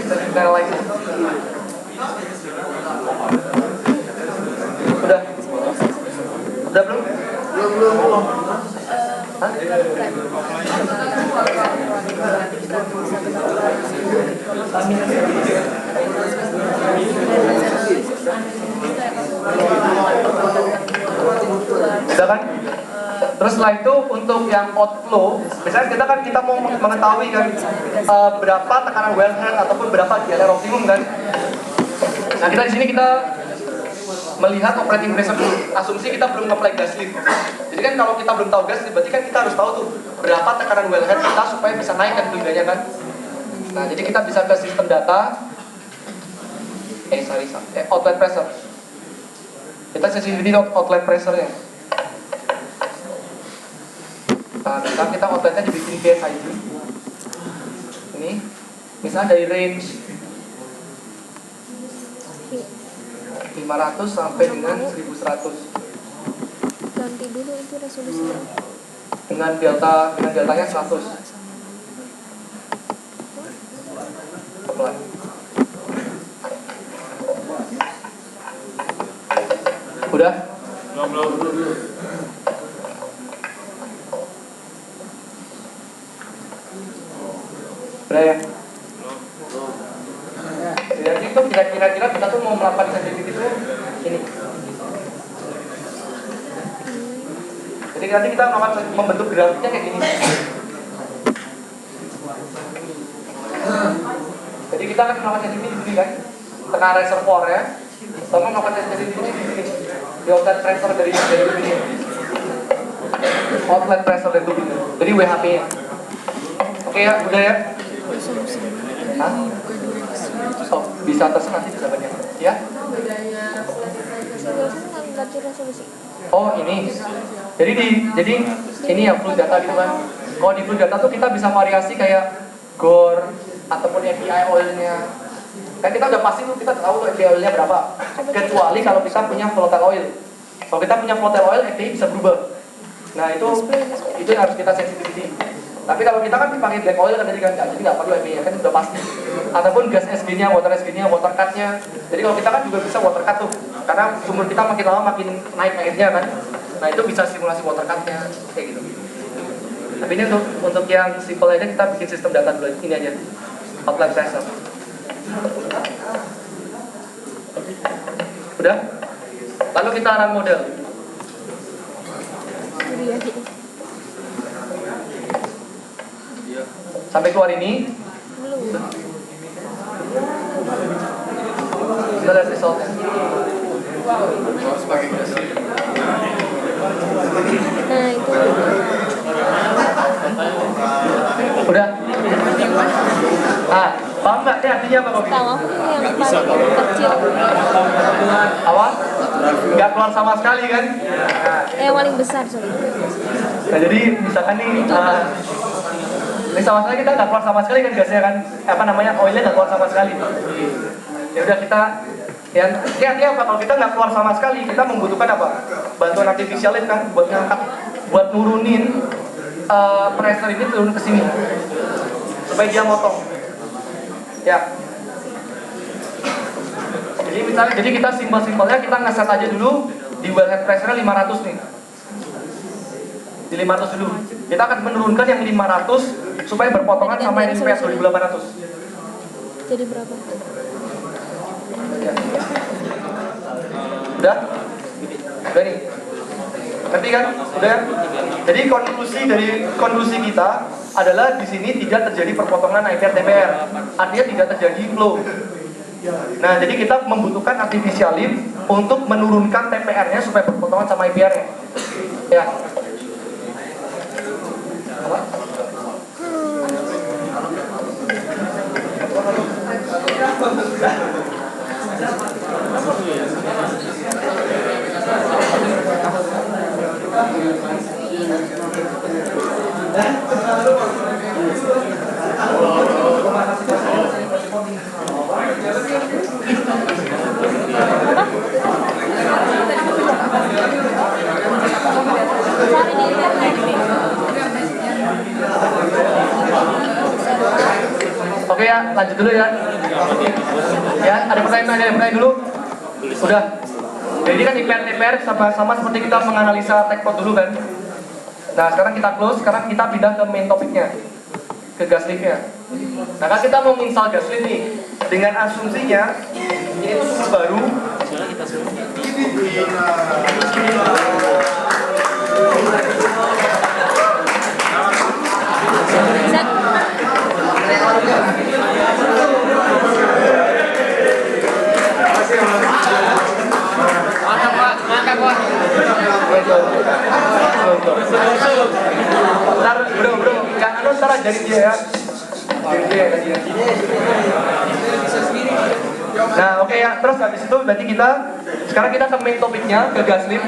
Kita like. Udah belum? Belum. Hah? Udah kan? Terus setelah itu untuk yang outflow, misalnya kita mau mengetahui kan berapa tekanan wellhead ataupun berapa GLR optimum kan. Nah kita di sini kita melihat operating pressure dulu. Asumsi kita belum nge-apply gas lift. Jadi kan kalau kita belum tahu gas lift, berarti kan kita harus tahu tuh berapa tekanan wellhead kita supaya bisa naik kan tiganya kan. Nah jadi kita bisa ke sistem data. Outlet pressure. Kita sensitivity outlet pressure-nya. Nah, misalnya kita outletnya dibikin PSIG. Ini, misalnya dari range 500 sampai dengan 1100. Ganti dulu itu resolusinya. Dengan deltanya 100. Apply. Udah? Belum. Udah ya? Jadi itu kira-kira kita tuh mau melakukan sensitivity itu ini. Jadi nanti kita akan membentuk grafiknya kayak gini. Jadi kita akan melakukan sensitivity di sini kan, tekanan reservoir ya. Sama melakukan sensitivity di sini. Di outlet pressure dari sini. Outlet pressure dari sini. Jadi WHP-nya. Oke ya, udah ya. Hah? Oh, bisa atas nanti bisa banyak. Ya? Ganti resolusi. Oh, ini. Jadi ini ya fluid data gitu kan. Kalau di fluid data tuh kita bisa variasi kayak GOR ataupun API oilnya. Kan kita udah pasti tuh kita tahu tuh API oilnya berapa. Kecuali kalau kita punya volatile oil. Kalau kita punya volatile oil, API bisa berubah. Nah itu yang harus kita sensitivity. Tapi kalau kita kan pakai black oil kan tadi kan jadi nggak perlu API kan udah pasti. Ataupun gas SG-nya, water SG-nya, water cut-nya. Jadi kalau kita kan juga bisa water cut tuh. Karena sumur kita makin lama makin naik airnya kan. Nah itu bisa simulasi water cut-nya kayak gitu. Tapi ini untuk yang simple aja kita bikin sistem data dulu ini aja. Outlet pressure. Udah? Lalu kita run model. Sampai keluar ini. Kita lihat resultnya. Nah itu. Udah. Paham nggak? Ini artinya apa kok? Tahu aku yang paling kecil. Apa? Nggak keluar sama sekali kan? Yang paling besar sorry. Nah jadi misalkan nih, ini sama sekali kita nggak keluar sama sekali kan gasnya kan? Oilnya nggak keluar sama sekali. Ya udah kita, yang artinya apa? Kalau kita nggak keluar sama sekali, kita membutuhkan apa? Bantuan artificial lift kan, buat ngangkat, buat nurunin pressure ini turun ke sini, supaya dia motong. Ya. Jadi Ini misalnya, jadi kita simpel-simpelnya kita ngeset aja dulu di wellhead pressure 500 nih. Di 500 dulu. Kita akan menurunkan yang 500 supaya berpotongan sama yang IPS 2800. Jadi berapa? Udah? Udah nih. Ngerti kan? Udah ya? Jadi konklusi kita adalah di sini tidak terjadi perpotongan IPR TPR. Artinya tidak terjadi flow. Nah, jadi kita membutuhkan artificial lift untuk menurunkan TPR-nya supaya berpotongan sama IPR-nya. Ya. Apa? Cari di internet. Oke ya, lanjut dulu ya. Ya, ada pertanyaan dulu? Udah. Jadi kan IPR TPR sama seperti kita menganalisa tech code dulu kan. Nah, sekarang kita close, sekarang kita pindah ke main topiknya, ke gas liftnya. Nah, kan kita mau install gas lift nih, dengan asumsinya ini tuh sumber baru. Mantap Pak. Ntar bro, jangan lo ntar ajarin dia ya. Nah oke ya, terus habis itu berarti sekarang kita ke main topiknya, ke gas lift.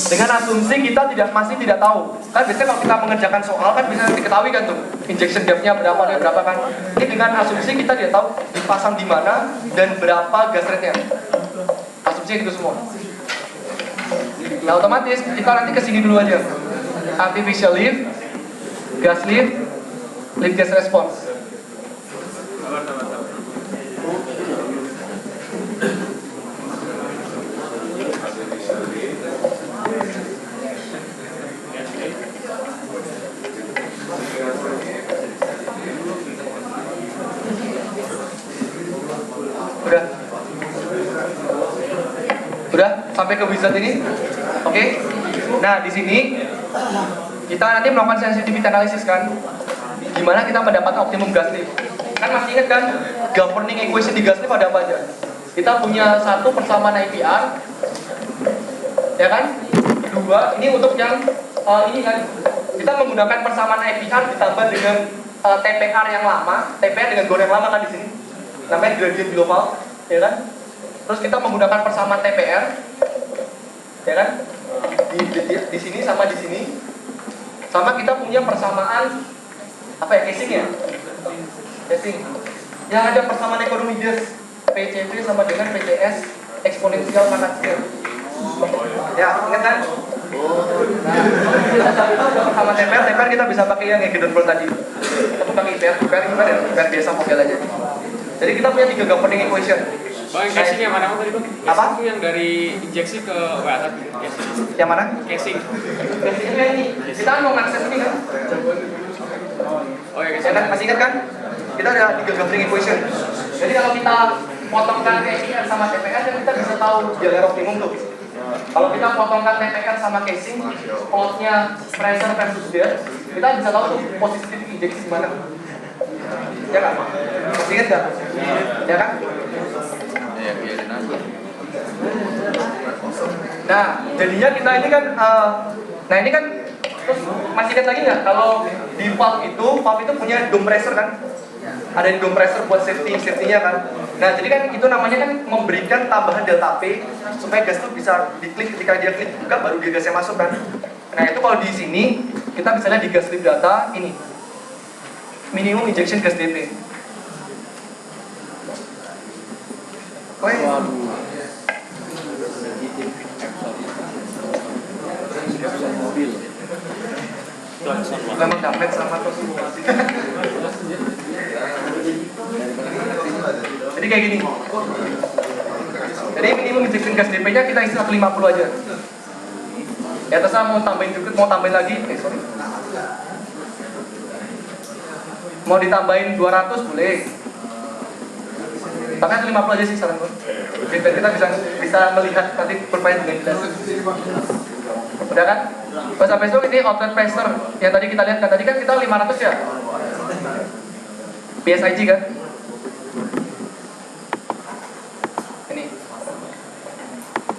Dengan asumsi kita masih tidak tahu. Kan biasanya kalau kita mengerjakan soal kan bisa diketahui kan tuh injection depth-nya berapa kan. Ini dengan asumsi kita tidak tahu dipasang di mana dan berapa gas rate-nya. Asumsinya gitu semua. Nah otomatis kita nanti kesini dulu aja. Artificial lift, gas lift, lift gas response. Udah sampai ke wizard ini, oke? Nah di sini kita nanti melakukan sensitivity analysis kan, gimana kita mendapat optimum gas lift. Kan masih ingat kan, governing equation di gas lift ada apa aja? Kita punya satu persamaan IPR, ya kan? Dua, ini untuk yang ini kan, kita menggunakan persamaan IPR ditambah dengan TPR yang lama, TPR dengan gor yang lama kan di sini, namanya gradient global, ya kan? Terus kita menggunakan persamaan TPR, ya kan? Di sini sama di sini, sama kita punya persamaan apa ya, casing ya? Casing. Yang ada persamaan ekonomi gas, PCV sama dengan PCS eksponensial manajer. Ya, ingat kan? Persamaan TPR kita bisa pakai yang Hegedorn tadi. Kita pakai IPR biasa model aja. Jadi kita punya 3 governing equation. Bang, yang casing yang mana tadi Bang? Apa? Itu yang dari injeksi ke WA casing. Yang mana? Casing. Casingnya ini. Kita mau ngakses ini kan? Oh ya Ya casing. kan? Masih ingat kan? Kita ada 3 governing equation. Jadi kalau kita potongkan IPR sama TPR, dan kita bisa tahu jalur optimum tuh. Kalau kita potongkan TPR sama casing, plotnya pressure versus depth, kita bisa tahu tuh posisi titik injeksi di mana. Ya kan? Masih ingat nggak? Ya kan? Nah, jadinya kita ini kan, ini kan, terus masih ingat lagi nggak? Kalau di valve itu punya dome pressure kan? Ada dome pressure buat safety-nya kan? Nah, jadi kan itu namanya kan memberikan tambahan delta P supaya gas itu bisa diklik, ketika dia klik buka baru dia gasnya masuk kan? Nah, itu kalau di sini kita bisa lihat di gas lift data ini minimum injection gas DP. Memang dapat sama terus. Jadi kayak gini. Jadi minimum injection gas DP-nya kita isi 150 aja. Ya terserah mau tambahin juga, mau tambahin lagi. Sorry. Mau ditambahin 200 boleh. Tapi 150 aja sih saran gue. Biar kita bisa melihat nanti bermain dengan jelas. Udah kan? Pas habis itu ini outlet pressure yang tadi kita lihat kan, tadi kan kita 500 ya. PSIG kan? Ini.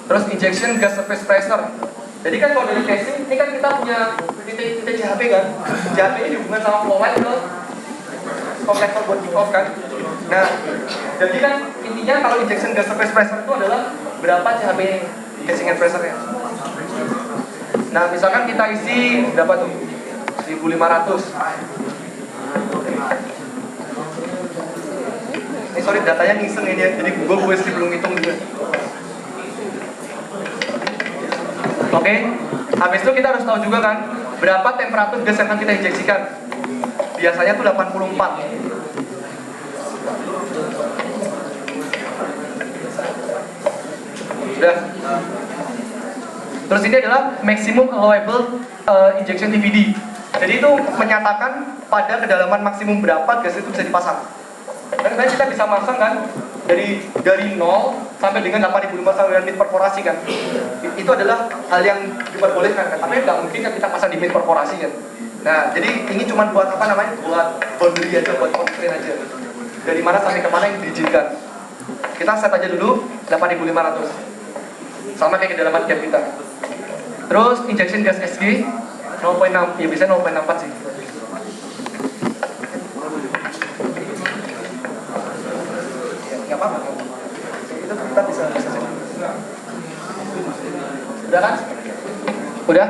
Terus injection gas surface pressure. Jadi kan kalau dari casing ini kan kita punya titik CHP kan. CHP ini dihubungkan sama flow line ke komplektor buat kick off kan. Nah, jadi kan intinya kalau injection gas surface pressure itu adalah berapa CHP casing and pressure-nya. Nah, misalkan kita isi berapa tuh? 1500. Ini sorry datanya ngiseng ini ya, jadi gue belum hitung juga. Oke, habis itu kita harus tahu juga kan berapa temperatur gas yang akan kita injeksikan. Biasanya tuh 84. Sudah. Terus ini adalah maximum allowable injection TVD. Jadi itu menyatakan pada kedalaman maksimum berapa gas itu bisa dipasang. Dan kita bisa masang kan dari 0 sampai dengan 8.500 ml perforasi kan. Itu adalah hal yang diperbolehkan kan. Tapi nggak mungkin kan kita pasang di mil perforasi kan. Nah, jadi ini cuma buat apa namanya? Buat boundary aja, buat constraint aja. Dari mana sampai ke mana yang diizinkan. Kita set aja dulu 8.500. Sama kayak kedalaman gap kita. Terus injection gas SG 0.6, ya biasanya 0.64 sih. Nggak apa-apa. Itu kita bisa set. Udah kan? Udah?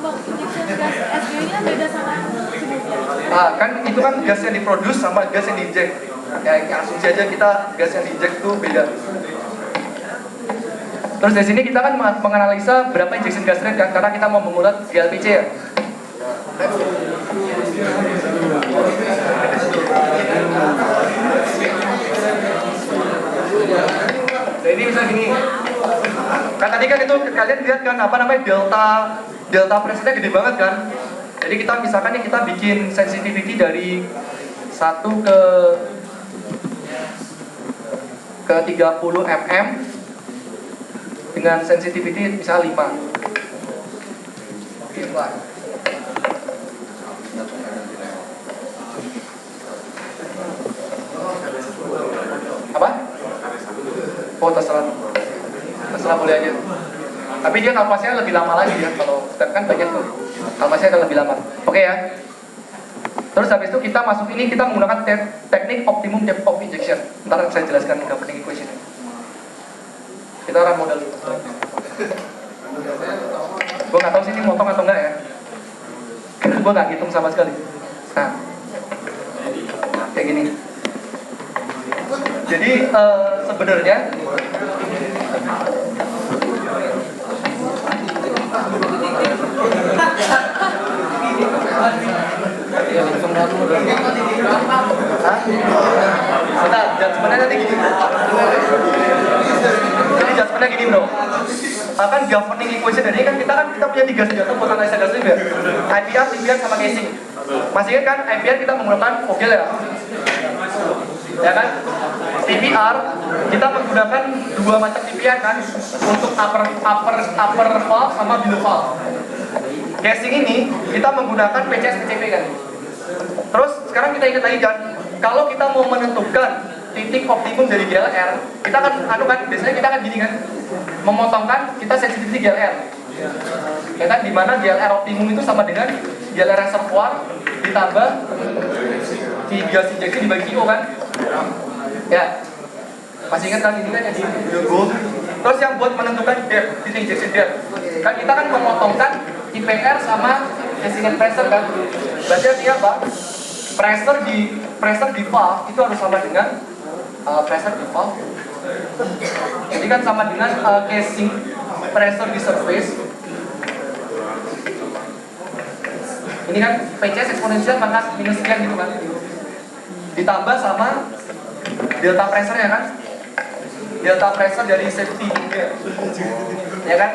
Bang, injection gas SG ini beda sama sebelumnya. Ah, kan itu kan gas yang diproduksi sama gas yang diinjek. Ya, asumsi aja kita gas yang diinjek itu beda. Terus dari sini kita kan menganalisa berapa injection gas rate kan, karena kita mau mengulat GLPC ya. Nah ini bisa gini. Kan tadi kan itu kalian lihat kan apa namanya delta pressure-nya gede banget kan. Jadi kita misalkan ya kita bikin sensitivity dari 1 ke 30 mm dengan sensitivity misalnya 5. Oke, Pak. Apa? Oh, terserah boleh aja. Tapi dia kalkulasinya lebih lama lagi ya, kalau kan banyak tuh kalkulasinya akan lebih lama. Oke ya. Terus habis itu kita masuk ini, kita menggunakan teknik optimum depth of injection. Ntar saya jelaskan governing equation. Kita run model dulu. Gue nggak tahu sih ini motong atau enggak ya. Karena gue nggak hitung sama sekali. Nah, kayak gini. Jadi sebenarnya sebentar, judgementnya nanti gini. Jadi judgementnya gini bro. Kan governing equation dari ini kan kita punya 3 senjata buat analisa gas ya. IPR, TPR sama casing. Masih ingat kan IPR kita menggunakan Vogel ya. Ya kan? TPR kita menggunakan 2 macam TPR kan untuk upper valve sama below valve. Casing ini kita menggunakan PCS PCP kan. Terus sekarang kita ingat lagi kan, kalau kita mau menentukan titik optimum dari GLR, kita kan biasanya kita kan gini kan, memotongkan kita sensitivity GLR. Ya kan, dimana GLR optimum itu sama dengan GLR reservoir ditambah si gas injeksi dibagi Q kan. Ya, masih ingat kan ini kan yang di Q. Terus yang buat menentukan depth, titik injection depth, kan kita kan memotongkan IPR sama casing pressure kan. Berarti artinya apa? Pressure di valve itu harus sama dengan pressure di valve. Jadi kan sama dengan casing pressure di surface. Ini kan PCS eksponensial pangkat minus sekian gitu kan. Ditambah sama delta pressure ya kan. delta pressure dari safety ya kan?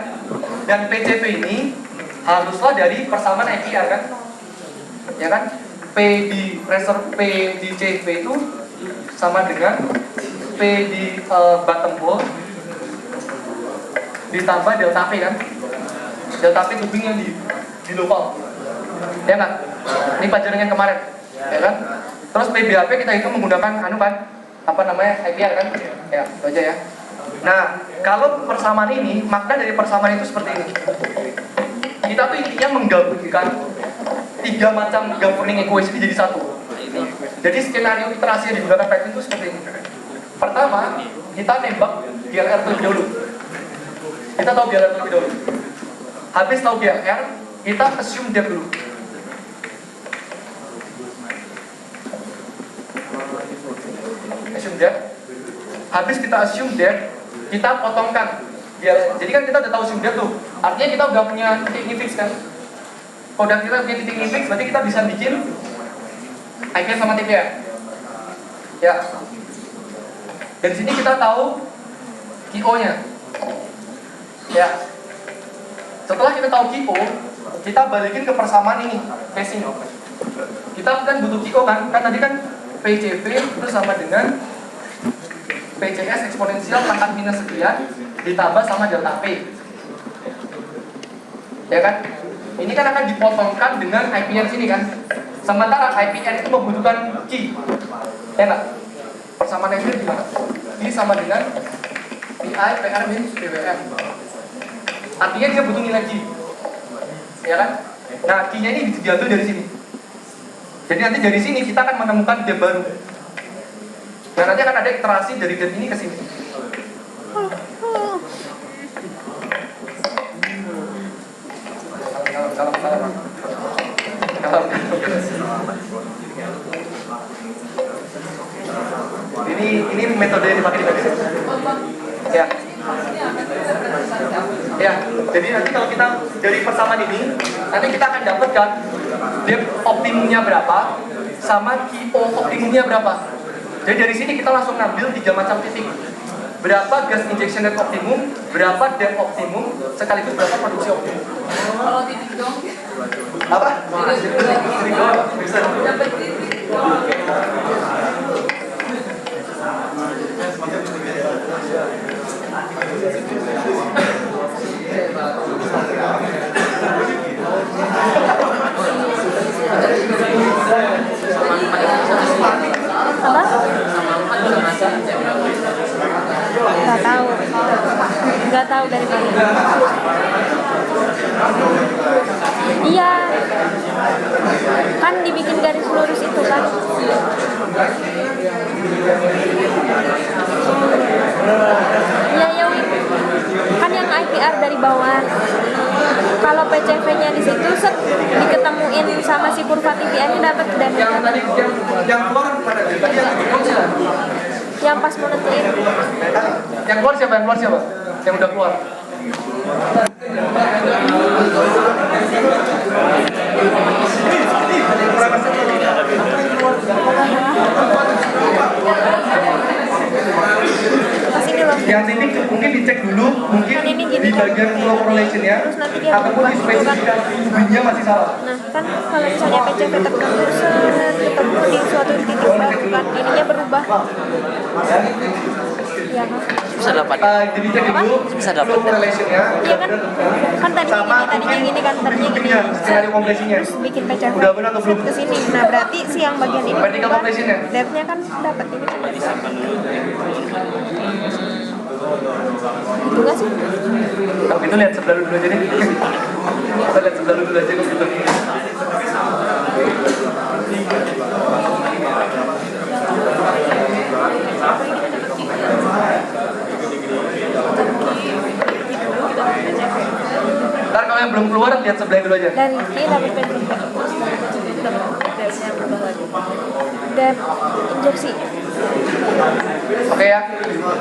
Dan PCV ini haruslah dari persamaan IPR kan? Ya kan? P di pressure P di CV itu sama dengan P di bottom wall ditambah delta P kan? Delta P tubing yang di low wall. Ya kan? Ini pelajaran yang kemarin, ya kan? Terus PBHP kita itu menggunakan apa namanya IPR kan? Ya, itu aja ya. Nah, kalau persamaan ini, makna dari persamaan itu seperti ini. Kita tuh intinya menggabungkan 3 macam governing equation jadi satu. Jadi skenario iterasi yang digunakan Python itu seperti ini. Pertama, kita nembak GLR terlebih dahulu. Kita tahu GLR terlebih dahulu. Habis tahu GLR, kita assume depth dulu. Assume depth. Habis kita assume depth, kita potongkan GLR. Jadi kan kita udah tahu assume depth tuh. Artinya kita udah punya titik ini fix kan? Kalau udah kita punya titik ini fix, berarti kita bisa bikin IPR sama TPR. Ya. Dari sini kita tahu QO-nya. Ya. Setelah kita tahu QO, kita balikin ke persamaan ini, facing. Kita kan butuh QO kan? Kan tadi kan PCV itu sama dengan PCS eksponensial pangkat minus sekian ditambah sama delta P. Ya kan? Ini kan akan dipotongkan dengan IPR sini kan? Sementara IPR itu membutuhkan Q. Ya enggak? Persamaan IPR gimana? Ini sama dengan PI PR minus PWM. Artinya dia butuh nilai Q. Ya kan? Nah, Q-nya ini diambil dari sini. Jadi nanti dari sini kita akan menemukan depth baru. Dan nanti akan ada iterasi dari depth ini ke sini. Kalau ini metode yang dipakai di Python. Ya. Ya, jadi nanti kalau kita dari persamaan ini, nanti kita akan dapatkan depth optimumnya berapa sama QO optimumnya berapa. Jadi dari sini kita langsung ngambil 3 macam titik. Berapa gas injection rate optimum, berapa depth optimum, sekaligus berapa produksi optimum. Kalau titik dong. Apa? Titik doang. Bisa. Dapat titik dong. Apa? Nggak tahu dari mana. Iya, kan dibikin garis lurus itu kan. Iya ya Win, kan yang IPR dari bawah. Kalau PCV-nya di situ set diketemuin sama si kurva TPR-nya dapat dan Yang keluar pada tadi yang pas mau nentuin. Yang keluar siapa? Yang keluar siapa? Yang udah keluar. Pas ini loh. Yang titik mungkin dicek dulu, mungkin Kan ini gini di kan. bagian flow correlation ya, Terus nanti dia ataupun di berubah, spesifikasi tubingnya masih salah. Nah, kan kalau misalnya PCV tertentu ketemu di suatu titik baru kan, ininya berubah. Iya kan? Bisa dapat. Jadi cek dulu Bisa dapat. flow correlation-nya. Iya kan? Kan tadinya gini kan, tadinya gini. Skenario kompresinya. Terus bikin PCV Udah benar atau belum? ke sini. Nah, berarti si yang bagian ini Vertical berubah, compression-nya? depth-nya kan dapat ini. Itu nggak sih? Kalau gitu lihat sebelah dulu aja deh. Kita lihat sebelah dulu aja kok gitu. Ntar kalau yang belum keluar lihat sebelah dulu aja. Dari ini dapat PCV. Depth injeksi. Oke ya.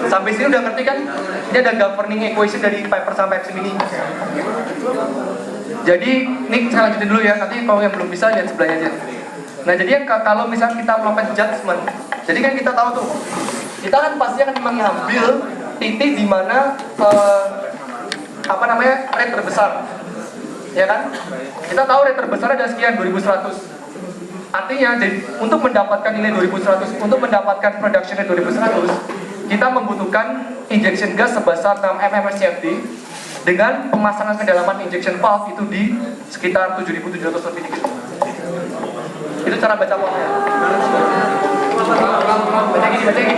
Sampai sini udah ngerti kan? Ini ada governing equation dari Piper sampai Epsilon ini. Jadi ini saya lanjutin dulu ya. Nanti kalau yang belum bisa lihat sebelahnya aja. Nah jadi yang kalau misalnya kita melakukan judgment, jadi kan kita tahu tuh, kita kan pasti akan mengambil titik di mana rate terbesar, ya kan? Kita tahu rate terbesar ada sekian 2100. Artinya, jadi untuk mendapatkan nilai 2100, untuk mendapatkan production rate 2100, kita membutuhkan injection gas sebesar 6 mm CFD dengan pemasangan kedalaman injection valve itu di sekitar 7.700 lebih dikit. Itu cara baca valve-nya.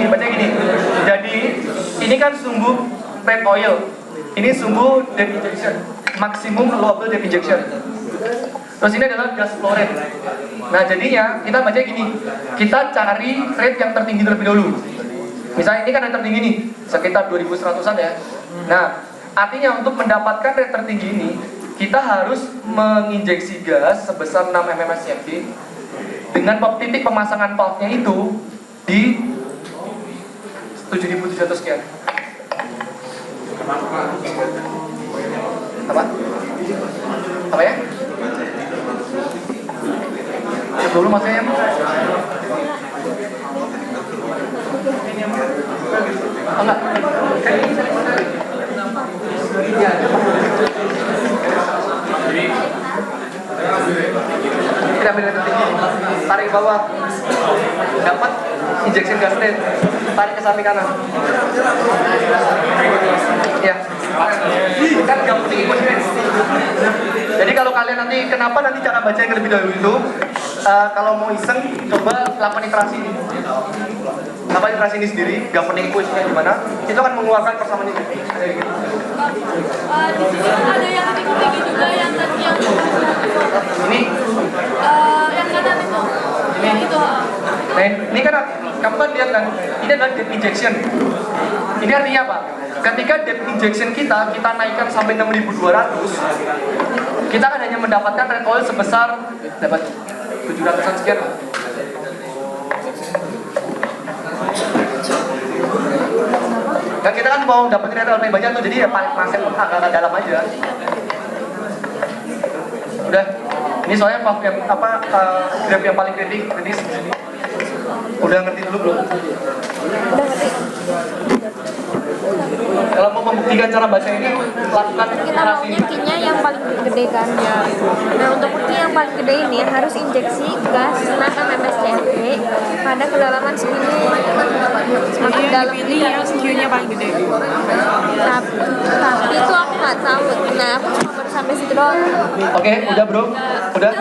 Baca gini. Jadi, ini kan sumbu rate oil. Ini sumbu depth injection, maksimum allowable depth injection. Terus ini adalah gas flow rate. Nah jadinya kita baca gini, kita cari rate yang tertinggi terlebih dahulu. Misalnya ini kan yang tertinggi nih, sekitar 2100-an ya. Nah artinya untuk mendapatkan rate tertinggi ini, kita harus menginjeksi gas sebesar 6 mm CFD dengan titik pemasangan valve-nya itu di 7.700 sekian. Apa ya? Cek dulu masanya. Enggak. Iya. Kita ambil rate tinggi, tarik ke bawah, dapat injection gas rate, tarik ke samping kanan. Ya, kan nggak penting equation. Jadi kalau kalian nanti, kenapa nanti cara baca yang lebih dahulu itu, kalau mau iseng, coba lakukan iterasi ini. Lakukan iterasi ini sendiri, governing equation-nya gimana, itu akan mengeluarkan persamaannya. Di sini ada yang tinggi juga yang tadi yang Ini, yang kanan itu. Yang itu. nah ini kan, kamu kan lihat kan, ini adalah depth injection. Ini artinya apa? Ketika depth injection kita naikkan sampai 6.200, kita kan hanya mendapatkan rate oil sebesar dapat 700-an sekian. Dan kita kan mau dapetin rate oil lebih banyak tuh, jadi ya paling masuk agak dalam aja. Udah, ini soalnya graf yang paling kritis di sini. Udah ngerti dulu belum? Udah ngerti. Kalau mau membuktikan cara baca ini, lakukan Kita iterasi. maunya key-nya yang paling gede kan ya. Nah untuk key yang paling gede ini harus injeksi gas 6 mm CFD pada kedalaman segini. Semakin dalam Ini yang Q-nya paling gede. tapi itu aku nggak tahu. Nah aku cuma baru sampai situ doang. Oke, udah bro? Udah?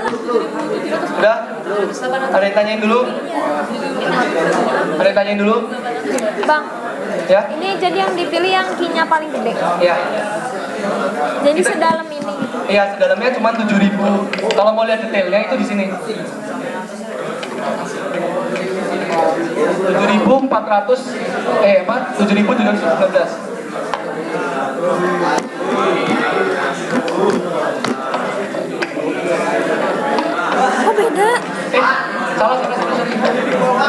Udah? Ada yang tanyain dulu? Ada yang tanyain dulu? Bang, Ya? ini jadi yang dipilih yang key-nya paling gede. Ya. Jadi sedalam ini. Iya, sedalamnya cuma 7.000. Kalau mau lihat detailnya itu di sini. 7.400 7.719. Oh beda. Salah.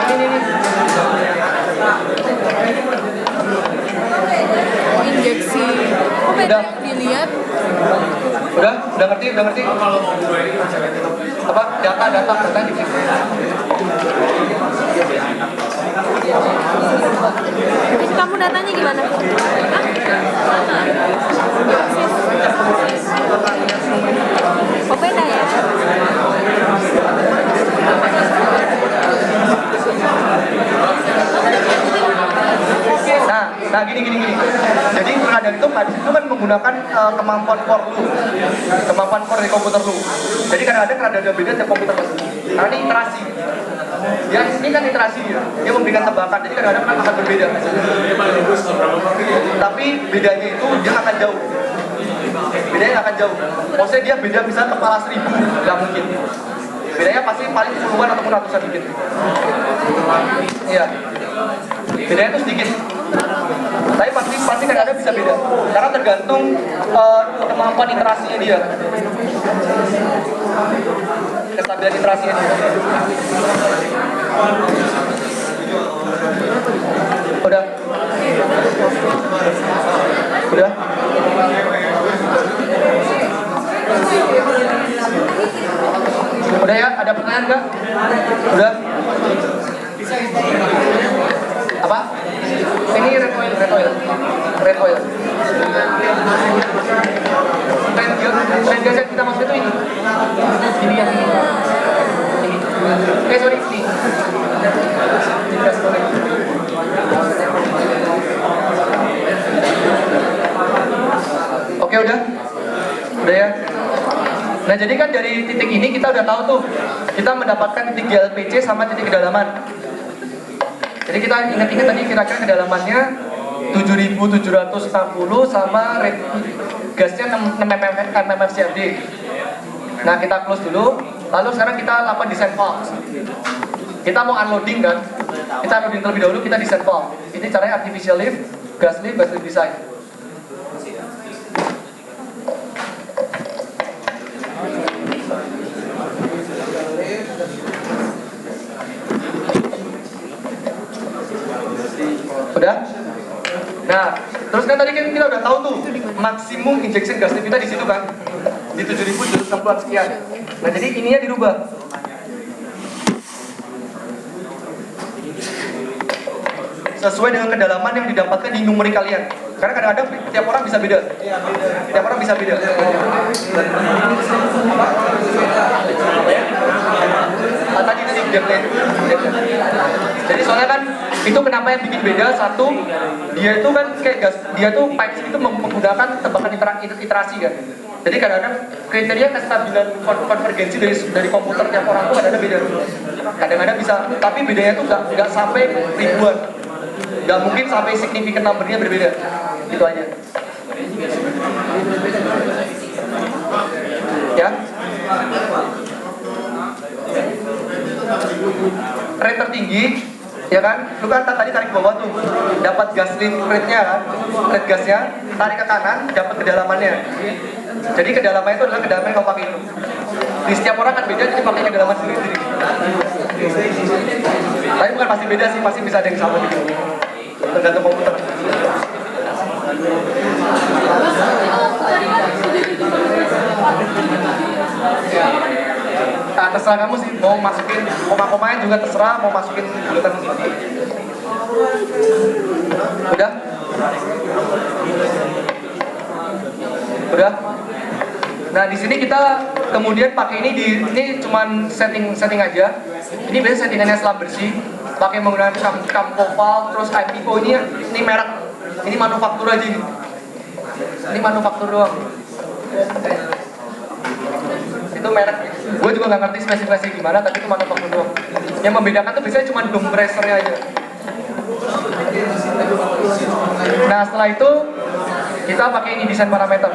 Ini. Injeksi. Oh beda yang dilihat. Udah ngerti? Apa? Data di sini. Kamu datanya gimana? Oh beda ya? Nah gini. Jadi pengadaan itu kan menggunakan kemampuan core lu, kemampuan core dari komputer lu. Jadi kadang-kadang ada beda tiap komputer mas. Karena ini iterasi. Ya ini kan iterasi dia memberikan tebakan. Jadi kadang-kadang akan berbeda. Tapi bedanya itu dia akan jauh. Bedanya akan jauh. Maksudnya dia beda bisa kepala 1000, nggak mungkin. Bedanya pasti paling puluhan ataupun ratusan dikit. Iya. Bedanya itu sedikit. Tapi pasti kadang-kadang bisa beda. Karena tergantung kemampuan iterasinya dia. Kestabilan iterasinya dia. Udah. Udah ya, ada pertanyaan nggak? Udah? Apa? Ini red oil. Trend gas yang kita maksud itu ini. Ini yang ini. Sorry, ini. Oke, udah ya. Nah, jadi kan dari titik ini kita udah tahu tuh, kita mendapatkan titik GLPC sama titik kedalaman. Jadi kita ingat-ingat tadi kira-kira kedalamannya 7.760 sama rate gasnya 6 mmf CFD. Nah, kita close dulu. Lalu sekarang kita lakukan desain valve. Kita mau unloading kan? Kita unloading terlebih dahulu, kita desain valve. Ini caranya artificial lift, gas lift design. Udah? Nah, terus kan tadi kan kita udah tahu tuh maksimum injection gas lift kita di situ kan, di 7.760 sekian. Nah, jadi ininya dirubah. Sesuai dengan kedalaman yang didapatkan di numerik kalian. Karena kadang-kadang tiap orang bisa beda. Tiap orang bisa beda. Tadi depth. Jadi soalnya kan itu kenapa yang bikin beda, satu dia itu kan kayak gas, dia tuh pipes itu menggunakan tebakan iterasi kan. Jadi kadang-kadang kriteria kestabilan konvergensi dari komputer tiap orang tuh kadang-kadang beda. Kadang-kadang bisa, tapi bedanya tuh nggak sampai ribuan. Nggak mungkin sampai signifikan numbernya berbeda. Gitu aja. Ya. Rate tertinggi, ya kan? Lu kan tadi tarik ke bawah tuh, dapat gas lift rate-nya kan, rate gasnya, tarik ke kanan, dapat kedalamannya. Jadi kedalamannya itu adalah kedalaman yang kau pakai itu. Di setiap orang kan beda, jadi pakai kedalaman sendiri. Tapi bukan pasti beda sih, pasti bisa ada yang sama gitu. Tergantung komputer. Nah, terserah kamu sih, mau masukin koma-komanya juga terserah, mau masukin bulatan sini. Udah? Udah? Nah, di sini kita kemudian pakai ini cuman setting aja. Ini biasanya settingannya selam bersih, pakai menggunakan Camcoval, terus IPO ini merek, ini manufaktur aja ini. Ini manufaktur doang. Itu merek, gue juga nggak ngerti spesifikasi gimana, tapi itu manufaktur doang. Yang membedakan tuh biasanya cuma dome pressernya aja. Nah, setelah itu kita pakai ini desain parameter.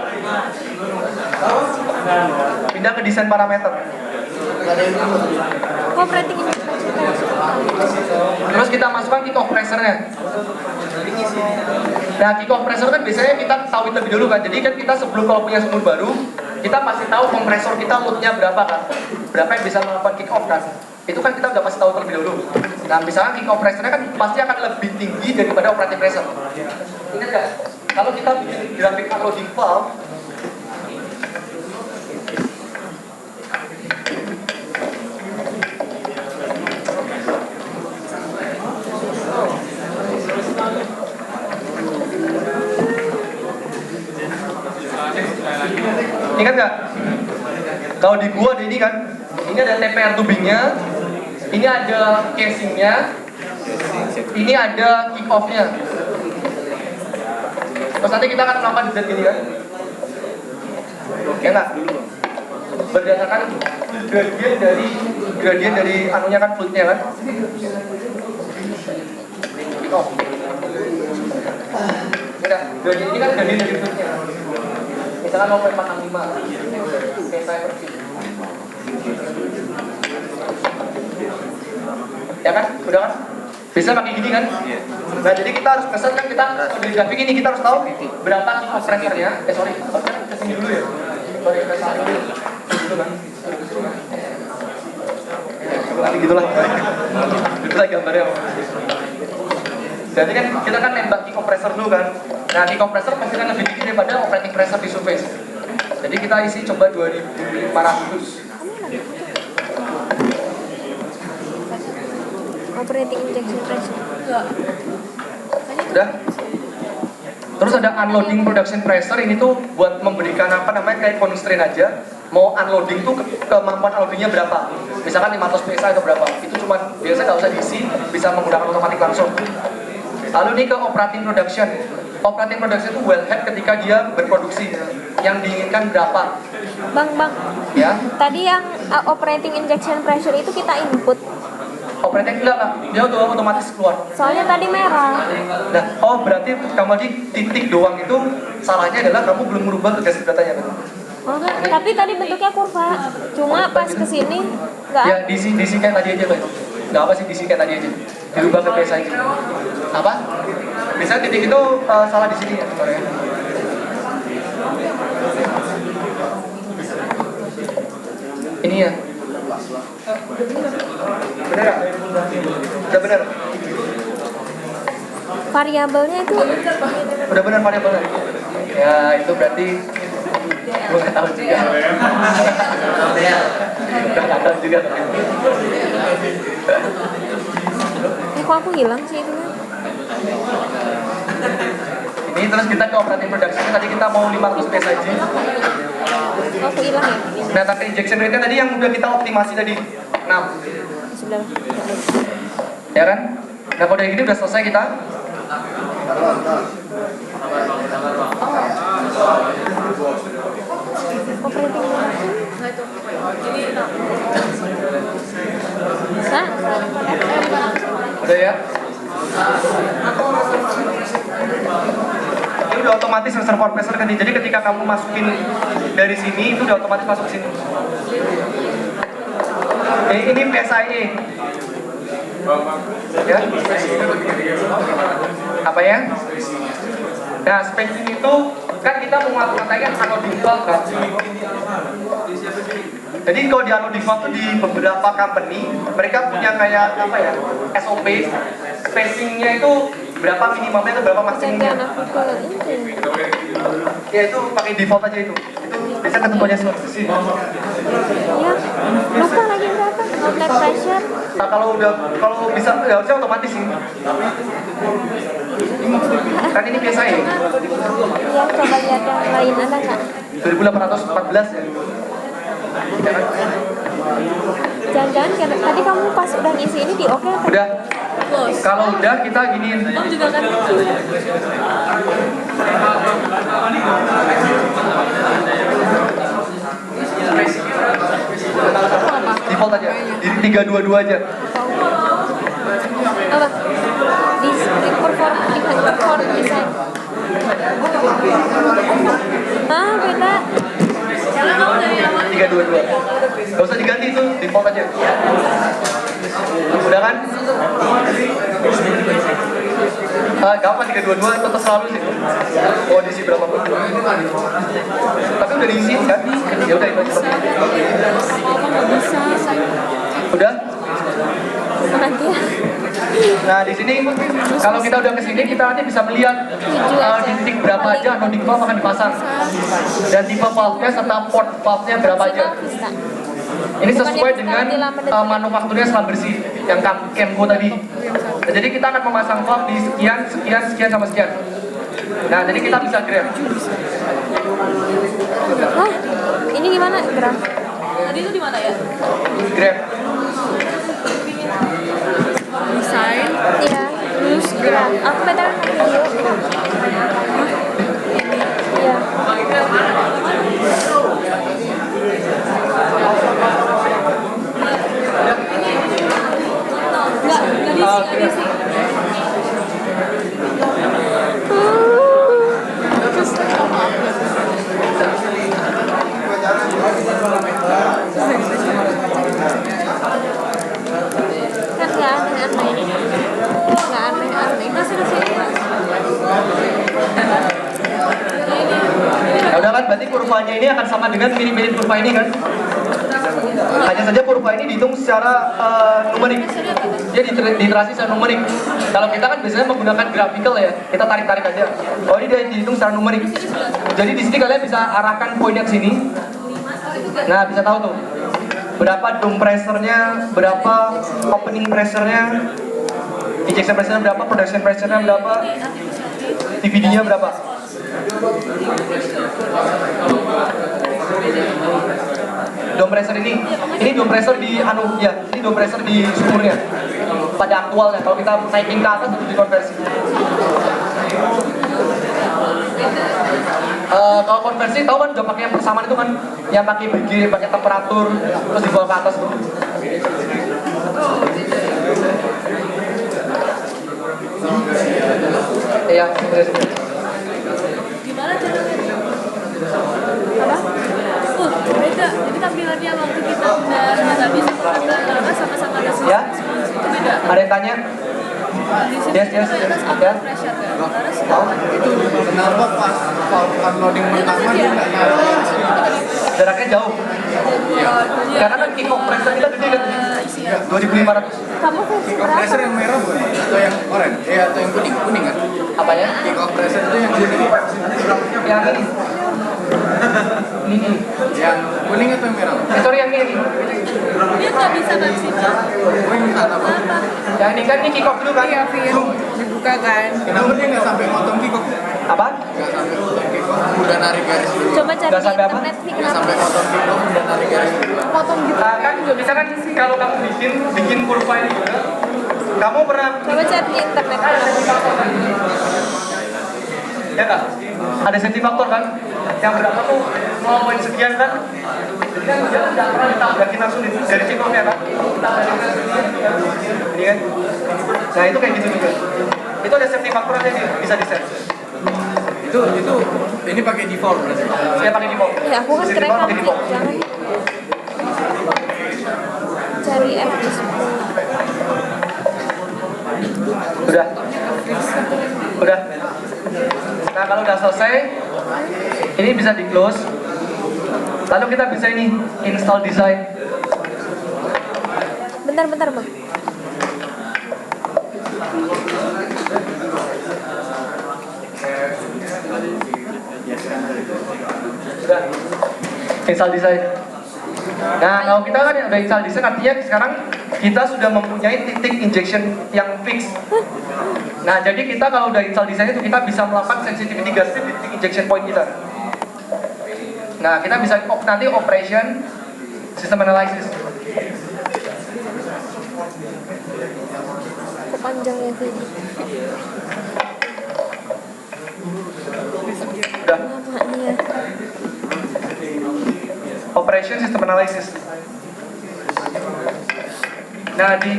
Pindah ke desain parameter. Operating ini. Terus kita masukkan kick off pressure-nya. Nah, kick off pressure kan biasanya kita tahu lebih dulu kan. Jadi kan kita sebelum kalau punya sumur baru, kita pasti tahu kompresor kita load-nya berapa kan. Berapa yang bisa melakukan kick off kan. Itu kan kita udah pasti tahu terlebih dahulu. Nah, misalnya kick off pressure-nya kan pasti akan lebih tinggi daripada operating pressure. Ingat nggak? Kalau kita bikin grafik unloading valve, ingat nggak? Kalau di gua ada ini kan, ini ada TPR tubingnya, ini ada casingnya, ini ada kick off-nya. Terus nanti kita akan melakukan desain gini kan? Oke nggak? Berdasarkan gradien dari anunya kan, fluidnya kan? Kick off. Udah, gradien ini kan gradien dari fluidnya. Misalkan 0,465 PSI per feet. Ya kan? Udah kan? Bisa pakai gini kan? Nah, jadi kita harus keset kan, kita di grafik ini kita harus tahu berapa kick off pressure-nya. Sorry, kesini dulu ya. Sorry, kesini dulu. Dulu kan? Gitulah. Itulah gambarnya. Jadi kan kita kan nembak kick off pressure dulu kan. Nah, kick off pressure pasti kan lebih tinggi daripada operating pressure di surface. Jadi kita isi coba 2500. Operating injection pressure. Enggak. Tadi Udah? Terus ada unloading production pressure, ini tuh buat memberikan apa namanya kayak constraint aja. Mau unloading tuh kemampuan unloadingnya berapa? Misalkan 500 PSI atau berapa? Itu cuma biasa nggak usah diisi, bisa menggunakan otomatis langsung. Lalu nih ke operating production. Operating production itu wellhead ketika dia berproduksi. Yang diinginkan berapa? Bang, Ya? tadi yang operating injection pressure itu kita input. Operating enggak lah, dia udah otomatis keluar. Soalnya tadi merah. Nah, oh berarti kamu di titik doang itu salahnya adalah kamu belum merubah regresi datanya kan? Oh, tapi tadi bentuknya kurva. Cuma pas kesini nggak. Ya DC kayak tadi aja kan? Nggak apa sih DC kayak tadi aja? Dirubah ke PSI gitu. Apa? Bisa titik itu salah di sini ya, sorry ya. Ini ya. Bener nggak? Udah bener. Variabelnya itu Udah bener variabelnya. Ya itu berarti gue nggak tahu juga. Udah nggak tahu juga. kok aku hilang sih itu kan? Ini terus kita ke operating production. Tadi kita mau 500 PSI. Oh, aku hilang ya? Nah, tapi injection rate tadi yang udah kita optimasi tadi 6. Di sebelah. Ya kan? Nah, kalau dari gini udah selesai kita. Operating Hah? Udah ya? Ini udah otomatis reservoir pressure kan. Jadi ketika kamu masukin dari sini itu udah otomatis masuk sini. Ini PSI. Ya? Apa ya? Nah, spacing itu kan kita mau ngatur-ngatain unloading valve kan. Jadi kalau di unloading valve tuh di beberapa company mereka punya kayak apa ya? SOP. Spacingnya itu berapa minimalnya atau berapa maksimumnya? Jangan aku ke ini. Ya itu pakai default aja itu. Itu bisa ketentuannya seperti Ya, lupa lagi berapa? Outlet pressure. Nah, kalau bisa ya harusnya otomatis sih. Kan ini biasa ya. Yang coba lihat yang lain ada nggak? 2814 ya. Ya kan? Jangan-jangan kayak tadi kamu pas udah ngisi ini di oke apa? Udah. Kalau udah kita giniin. Kamu juga kan? Default aja. Di 322 aja. Apa? Di perform design. Ah, beda. 322. Gak usah diganti itu, default aja. Udah kan? Gak apa 322 tetap selalu sih. Mau diisi berapa pun. Tapi udah diisi kan? Ya udah itu aja. Udah? Nanti ya. Nah di sini kalau kita udah kesini kita nanti bisa melihat di titik berapa aja unloading valve akan dipasang dan tipe valve-nya serta port valve-nya berapa aja. Ini sesuai dengan manufakturnya selam bersih yang Kemco tadi. Nah, jadi kita akan memasang valve di sekian sama sekian. Nah jadi kita bisa grab. Hah? Ini gimana? Graf? Tadi itu di mana ya? Grab. Desain. Iya, terus graf. Aku better video. Iya. Enggak diisi. Kan nggak aneh-aneh. Nggak aneh-aneh. Ya udah kan, berarti kurvanya ini akan sama dengan mirip-mirip kurva ini kan? Hanya saja kurva ini dihitung secara numerik. Dia diterasi secara numerik. Kalau kita kan biasanya menggunakan graphical ya, kita tarik-tarik aja. Oh ini dia dihitung secara numerik. Jadi di sini kalian bisa arahkan poinnya ke sini. Nah bisa tahu tuh berapa dome pressure-nya, berapa opening pressure-nya. Injection pressure berapa, production pressure-nya berapa, TVD-nya berapa. Dome pressure ini dome pressure di ini dome pressure di sumurnya pada aktualnya. Kalau kita naikin ke atas untuk dikonversi. Kalau konversi tahu kan udah pakai yang persamaan itu kan, yang pakai BG, pakai temperatur, terus dibawa ke atas tuh. Iya, Gimana caranya? Apa? Beda. Jadi tampilannya waktu kita udah tadi sama-sama ada ya. itu beda. Ada yang tanya? Di sini Yes. terus Ya. pressure kan. Terus Itu kenapa pas unloading pertama dia nggak nyala? Jaraknya jauh. Karena kan kick off pressure kita gede kan, 2.500. Kamu versi Kick off pressure berapa? yang merah bukan? Atau yang oranye? Atau yang kuning kan? Apanya? Kick off pressure itu yang kuning. Yang ini. Ini. Yang kuning atau yang merah? Sorry, yang ini. dia nggak bisa versi. Oh, ini apa? Yang ini kan ini kick off dulu kan? Iya, dibuka kan. Kenapa dia nggak sampai motong kick off? Apa? Nggak sampai motong kick off, udah narik garis dulu. Coba cari Nggak di sampai apa? internet nih Nggak kenapa. sampai motong kick off, udah narik garis dulu. Potong gitu. Kan bisa kan kalau kamu bikin kurva ini juga, kamu pernah Coba cari di internet. ya kak? Ada safety factor kan? Yang berapa tuh mau poin sekian kan? Kan dia tidak pernah ditabrakin langsung dari cikoknya kan? Ini kan? Nah itu kayak gitu juga. Itu ada safety factor aja nih, bisa di set. Itu ini pakai default berarti. Saya pakai default. Ya aku kan Bisa keren default, kan. pakai default. Jangan cari FD10. Udah. Nah kalau udah selesai, ini bisa di close. Lalu kita bisa ini install design. Bentar bang. Sudah. Install design. Nah kalau kita kan udah install design, artinya sekarang kita sudah mempunyai titik injection yang fix. Nah jadi kita kalau udah install design itu kita bisa melakukan sensitivity gas di titik injection point kita. Nah kita bisa nanti operation system analysis. Kepanjangnya sih. Udah. Namanya. Operation system analysis. Nah di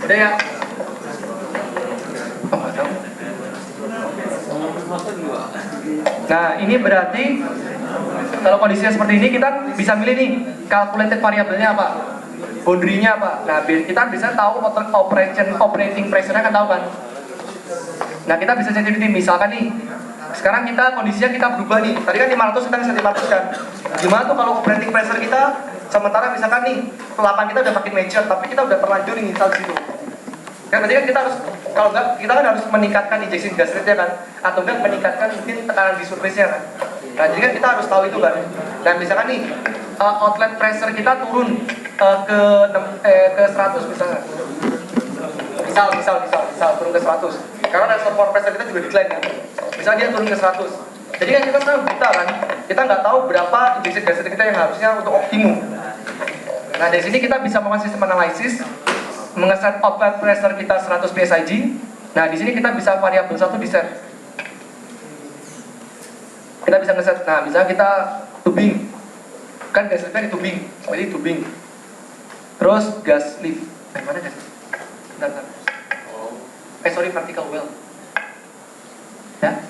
udah ya. Oh, nggak tahu. Nah ini berarti kalau kondisinya seperti ini kita bisa milih nih calculated variabelnya apa, boundary-nya apa. Nah kita bisa tahu operating pressure-nya kan tahu kan. Nah kita bisa sensitivity, misalkan nih sekarang kita kondisinya kita berubah nih, tadi kan 500 kita bisa 500 kan. Gimana tuh kalau operating pressure kita sementara misalkan nih lapan kita udah makin mature tapi kita udah terlanjur nih misal di situ. Kan berarti kan kita harus, kalau enggak kita kan harus meningkatkan injection gas rate-nya kan, atau enggak meningkatkan mungkin tekanan di surface-nya kan. Nah jadi kan kita harus tahu itu kan. Dan misalkan nih outlet pressure kita turun ke 100 misalnya. Misal turun ke 100. Karena reservoir pressure kita juga decline kan. Misal dia turun ke 100. Jadi kan kita sekarang buta kan. Kita nggak tahu berapa injection gas rate kita yang harusnya untuk optimum. Nah dari sini kita bisa melakukan sistem analisis, mengeset outlet pressure kita 100 psig. Nah di sini kita bisa variabel satu di set. Kita bisa ngeset. Nah misalnya kita tubing, kan gas liftnya di tubing, jadi tubing. Terus gas lift, mana gas? Bentar. Sorry, vertical well. Ya?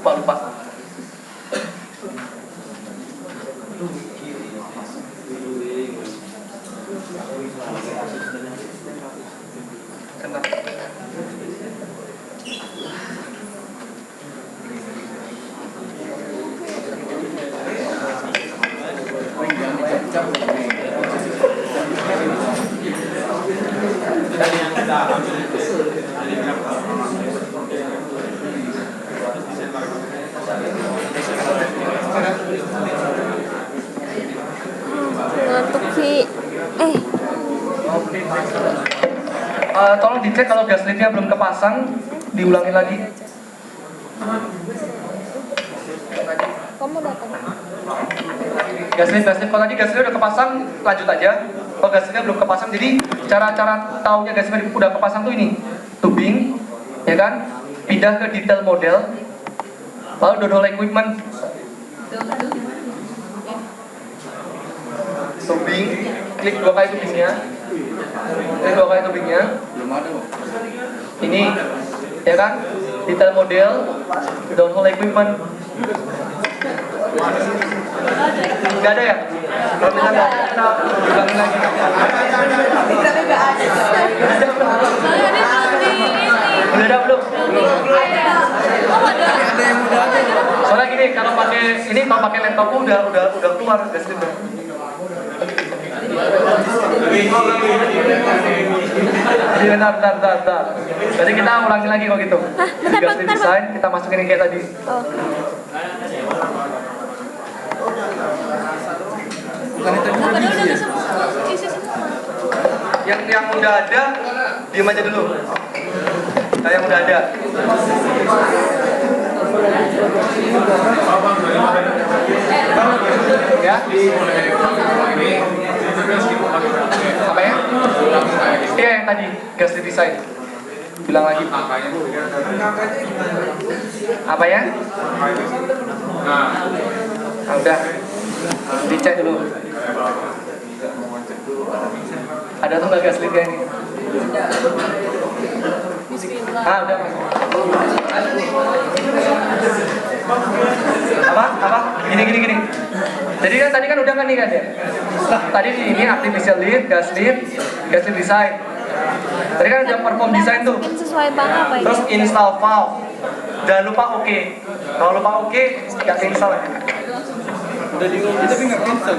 Lupa. Tolong dicek kalau gas leadnya belum kepasang, diulangi lagi. Kamu datang. Gas lead. Kalau tadi gas lead udah kepasang, lanjut aja. Kalau gas leadnya belum kepasang, jadi cara taunya gas lead udah kepasang tuh ini, tubing, ya kan? Pindah ke detail model, lalu download equipment. Tubing, klik 2 kali tubingnya. Belum ada kok. Ini, ya kan? Detail model, download equipment. Gak ada ya? Kalau misalnya kita ulangin lagi. Udah ada belum? Soalnya gini, kalau pakai laptopku udah keluar gas leadnya. Jadi bentar. Jadi kita ulangi lagi kok gitu. Gas lead design, kita masukin yang kayak tadi. Oh. Bukan itu Padahal udah isi ya? isi semua. Yang udah ada, diam aja dulu. Nah, yang udah ada. Ya. Apa ya? Iya, yang tadi gas lead design. Bilang lagi. Apa ya? Nah, udah. Dicek dulu. Ada tuh nggak gas leadnya ini? Udah. Apa? Gini. Jadi kan tadi kan udah kan nih kan ya? Tadi ini artificial lead, gas lead design. Tadi kan udah perform design tuh. Masukin sesuai bank apa ini? Terus install file. Jangan lupa oke. Kalau lupa oke, nggak install. Udah di tapi nggak cancel.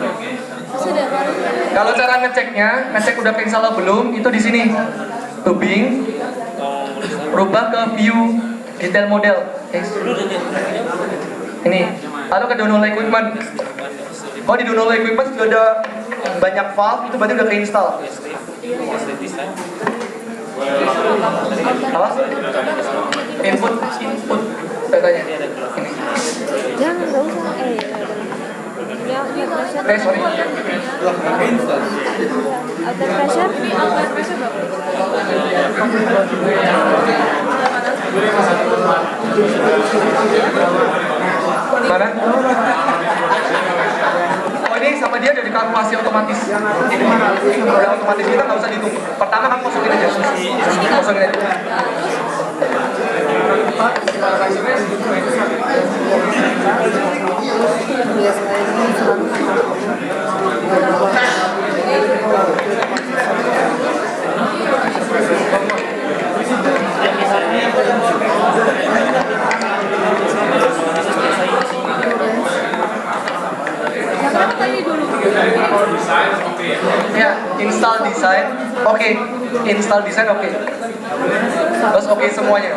Sudah baru. Kalau cara ngecek udah cancel atau belum, itu di sini. Tubing, rubah ke view detail model. Ini, lalu ke download equipment. Kalau di download equipment sudah ada banyak file, itu berarti udah keinstall. Apa? Input datanya. Ini. Jangan, nggak usah. Ya, pressure. Sorry. Lah nggak cancel. Outer pressure. Ini outlet pressure berapa? Mana? Oh, ini sama dia udah dikalkulasi otomatis. Ini udah otomatis, kita nggak usah dihitung. Pertama kan kosongin aja. Ya, install design. Oke. Install design oke. Terus oke semuanya.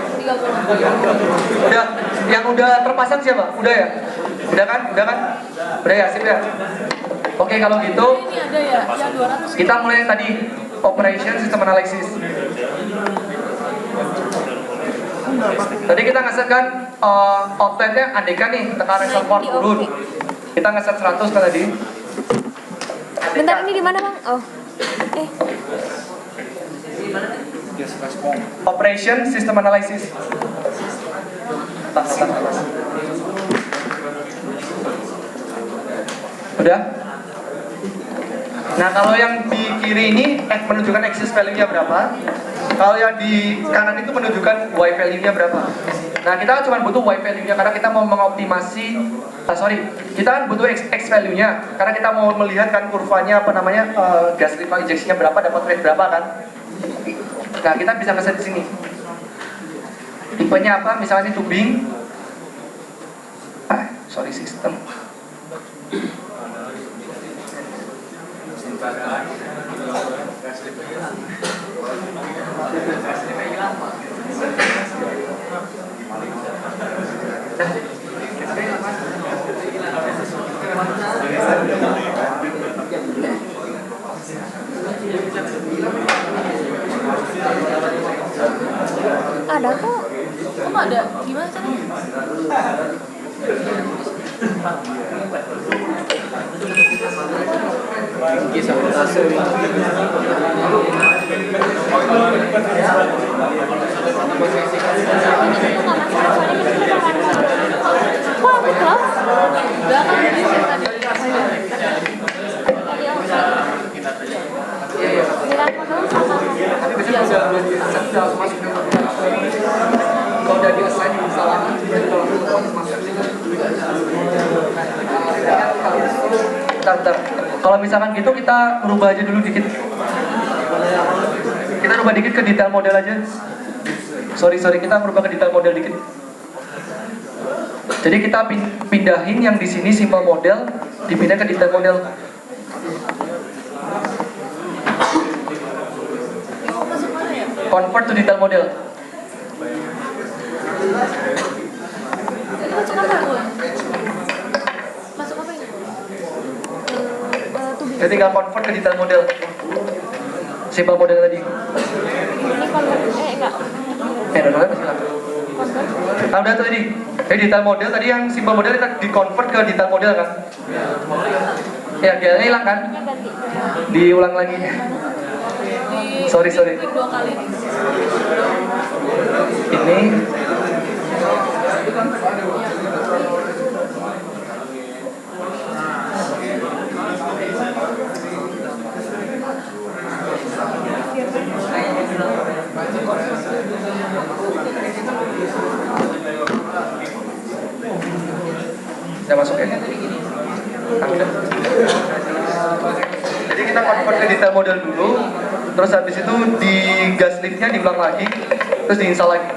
Udah. Yang udah terpasang siapa? Udah ya? Udah kan? Udah ya, sip ya. Oke, kalau gitu Ini ada ya, yang 200. kita mulai tadi operation system analysis. Tadi kita ngesetkan outletnya andekan nih, tekanan reservoir turun. Kita ngeset 100 kan tadi. Bentar, ini di mana, Bang? Oh. Gas respon. Operation system analysis. Tas. Udah? Nah, kalau yang di kiri ini menunjukkan axis value-nya berapa. Kalau yang di kanan itu menunjukkan y value-nya berapa. Nah, kita cuma butuh y value-nya karena kita mau mengoptimasi kita kan butuh x value-nya karena kita mau melihat kan kurvanya gas liquid injection-nya berapa, dapat rate berapa kan. Nah, kita bisa ngeset di sini. Tipenya apa? Misalnya ini tubing. Sistem. Ada kok. Kok nggak ada? Gimana caranya? Ini tuh nggak masalah soalnya kita udah ngobrol. Kok aku kelas? Udah kan jadi saya tadi. Tadi bilang modal sama. Tapi biasanya udah langsung masuk. Kalau udah di assign salah, jadi kalau masuk Bentar. Kalau misalkan gitu kita rubah aja dulu dikit. Kita rubah dikit ke detail model aja. Sorry, kita merubah ke detail model dikit. Jadi kita pindahin yang di sini simple model, dipindah ke detail model. Masuk mana ya? Convert to detail model. Ini masuk apa gue? Masuk apa ini? Jadi tinggal convert ke detail model. Simple model tadi. Ini convert enggak. Silakan. Nah, udah tadi. Detail model tadi yang simple model kita di convert ke detail model kan? Ya, dia hilang kan? Ini ganti. Diulang lagi. Sorry. Dua kali. Ini udah masuk ya? Jadi kita convert ke detail model dulu, terus habis itu di gas liftnya diulang lagi, terus diinstal lagi.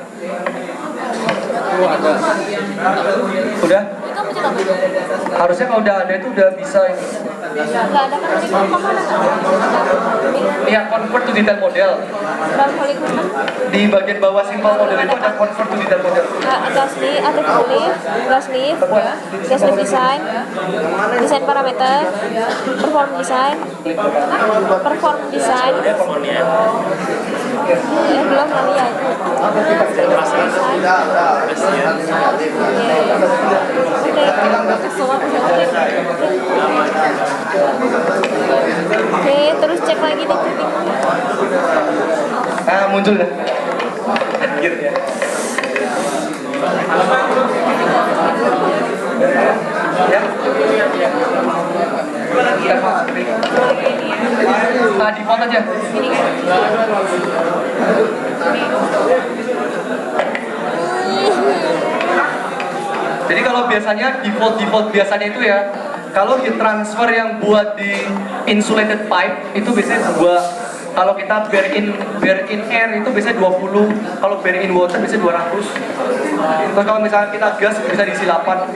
Udah? Itu apa cerita apa? Harusnya kalau udah ada itu udah bisa ini. Enggak ada kan ini kemana kan? Iya, convert to detail model. Dalam polygon Di bagian bawah simple model itu ada convert to detail model. gas lift, artificial lift, gas lift, gas lift design, desain parameter, perform design, belum kali ya itu. Oke, terus cek lagi deh. Muncul dah. Anjir ya. Ya. Default aja. Jadi kalau biasanya default biasanya itu ya, kalau heat transfer yang buat di insulated pipe itu biasanya kalau kita bare in air itu biasanya 20, kalau bare in water biasanya 200. Terus kalau misalnya kita gas bisa diisi 8.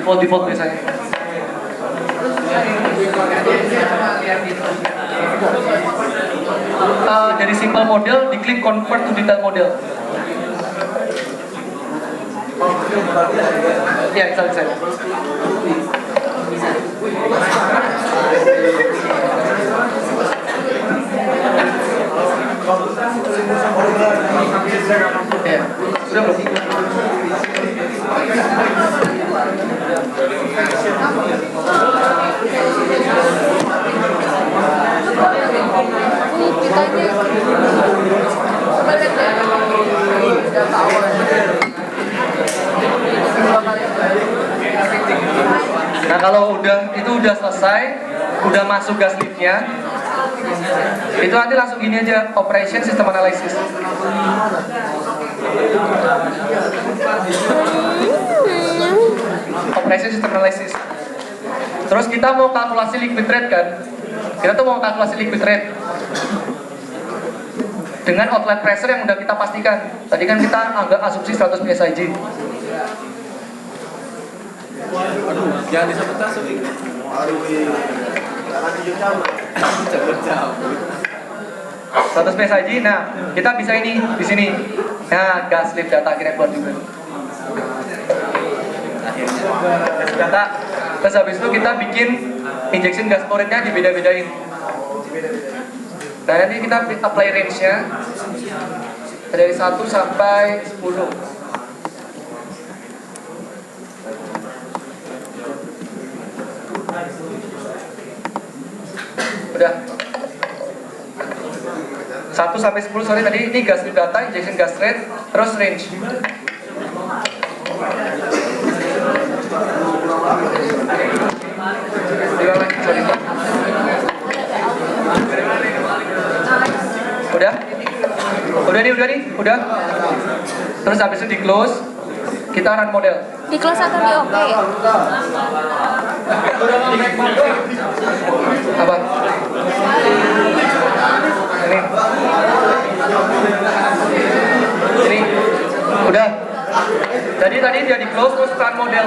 Default biasanya. Dari simple model diklik convert to detail model. Ya, bisa. Ya, sudah belum? Nah, kalau itu udah selesai, udah masuk gas liftnya, itu nanti langsung gini aja, operation system analysis. Operation system analysis. Terus kita mau kalkulasi liquid rate kan? Kita tuh mau kalkulasi liquid rate dengan outlet pressure yang udah kita pastikan. Tadi kan kita anggap asumsi 100 psig. Aduh, jangan disebut asum. Cepet jauh. 100 psig. Nah, kita bisa ini di sini. Nah, gas lift data akhirnya keluar juga. Data. Terus habis itu kita bikin injection gas flow rate-nya dibeda-bedain. Nah, nanti kita apply range-nya dari 1 sampai 10. Udah. 1 sampai 10, sorry tadi ini gas data, injection gas rate, terus range. Diulang lagi, sorry. Udah. Terus habis itu di close, kita run model. Di close atau di oke? Apa? Ini. Udah. Jadi tadi dia di close terus run model.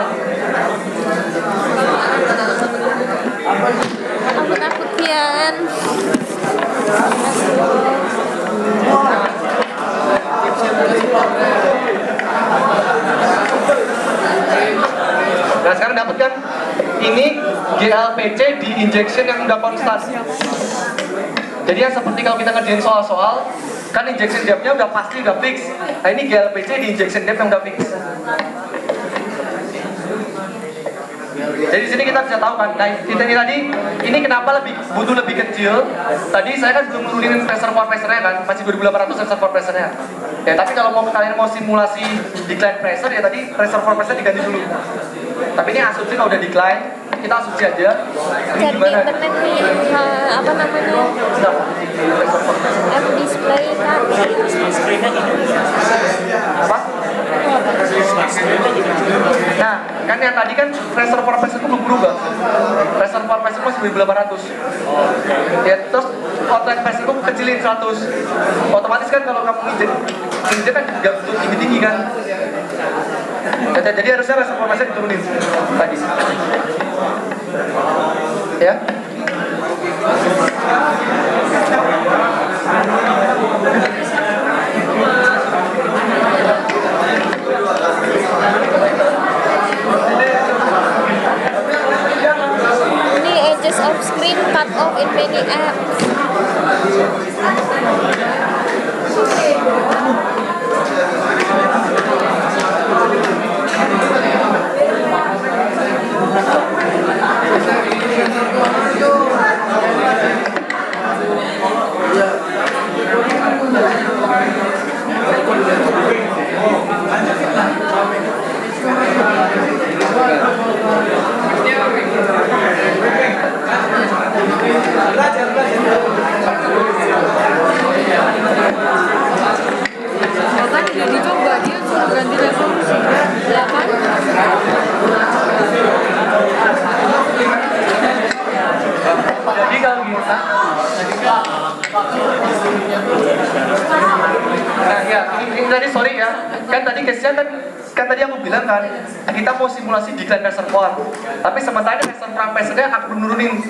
Aku takut Kian. Nah sekarang dapat kan? Ini GLPC di injection yang udah konstan. Jadi yang seperti kalau kita ngerjain soal-soal, kan injection depth-nya udah pasti, udah fix. Nah ini GLPC di injection depth yang udah fix. Jadi di sini kita bisa tahu kan, nah kita ini tadi, ini kenapa butuh lebih kecil. Tadi saya kan belum nurunin reservoir pressure-nya kan, masih 2800 reservoir pressure-nya. Ya tapi kalau kalian mau simulasi decline pressure, ya tadi reservoir pressure diganti dulu. Tapi ini asumsi kalau udah decline, kita asumsi aja. Ini Cari di gimana? internet nih, apa namanya? App display kan? Apa? Nah, kan yang tadi kan reservoir pressure itu belum berubah. Reservoir pressure masih 1800. Ya, terus outlet pressure itu kecilin 100. Otomatis kan kalau kamu injek kan nggak butuh tinggi-tinggi kan. Jadi harusnya reservoir pressure diturunin tadi. Ya. Ini edges of screen cut off in many apps. Bahkan udah dicoba, dia suruh ganti resolusi. Ya kan? Jadi kalau kita, nah ya, ini tadi sorry ya, kan tadi case-nya kan tadi aku bilang kan, kita mau simulasi decline reservoir, tapi sementara reservoir pressure-nya aku nurunin.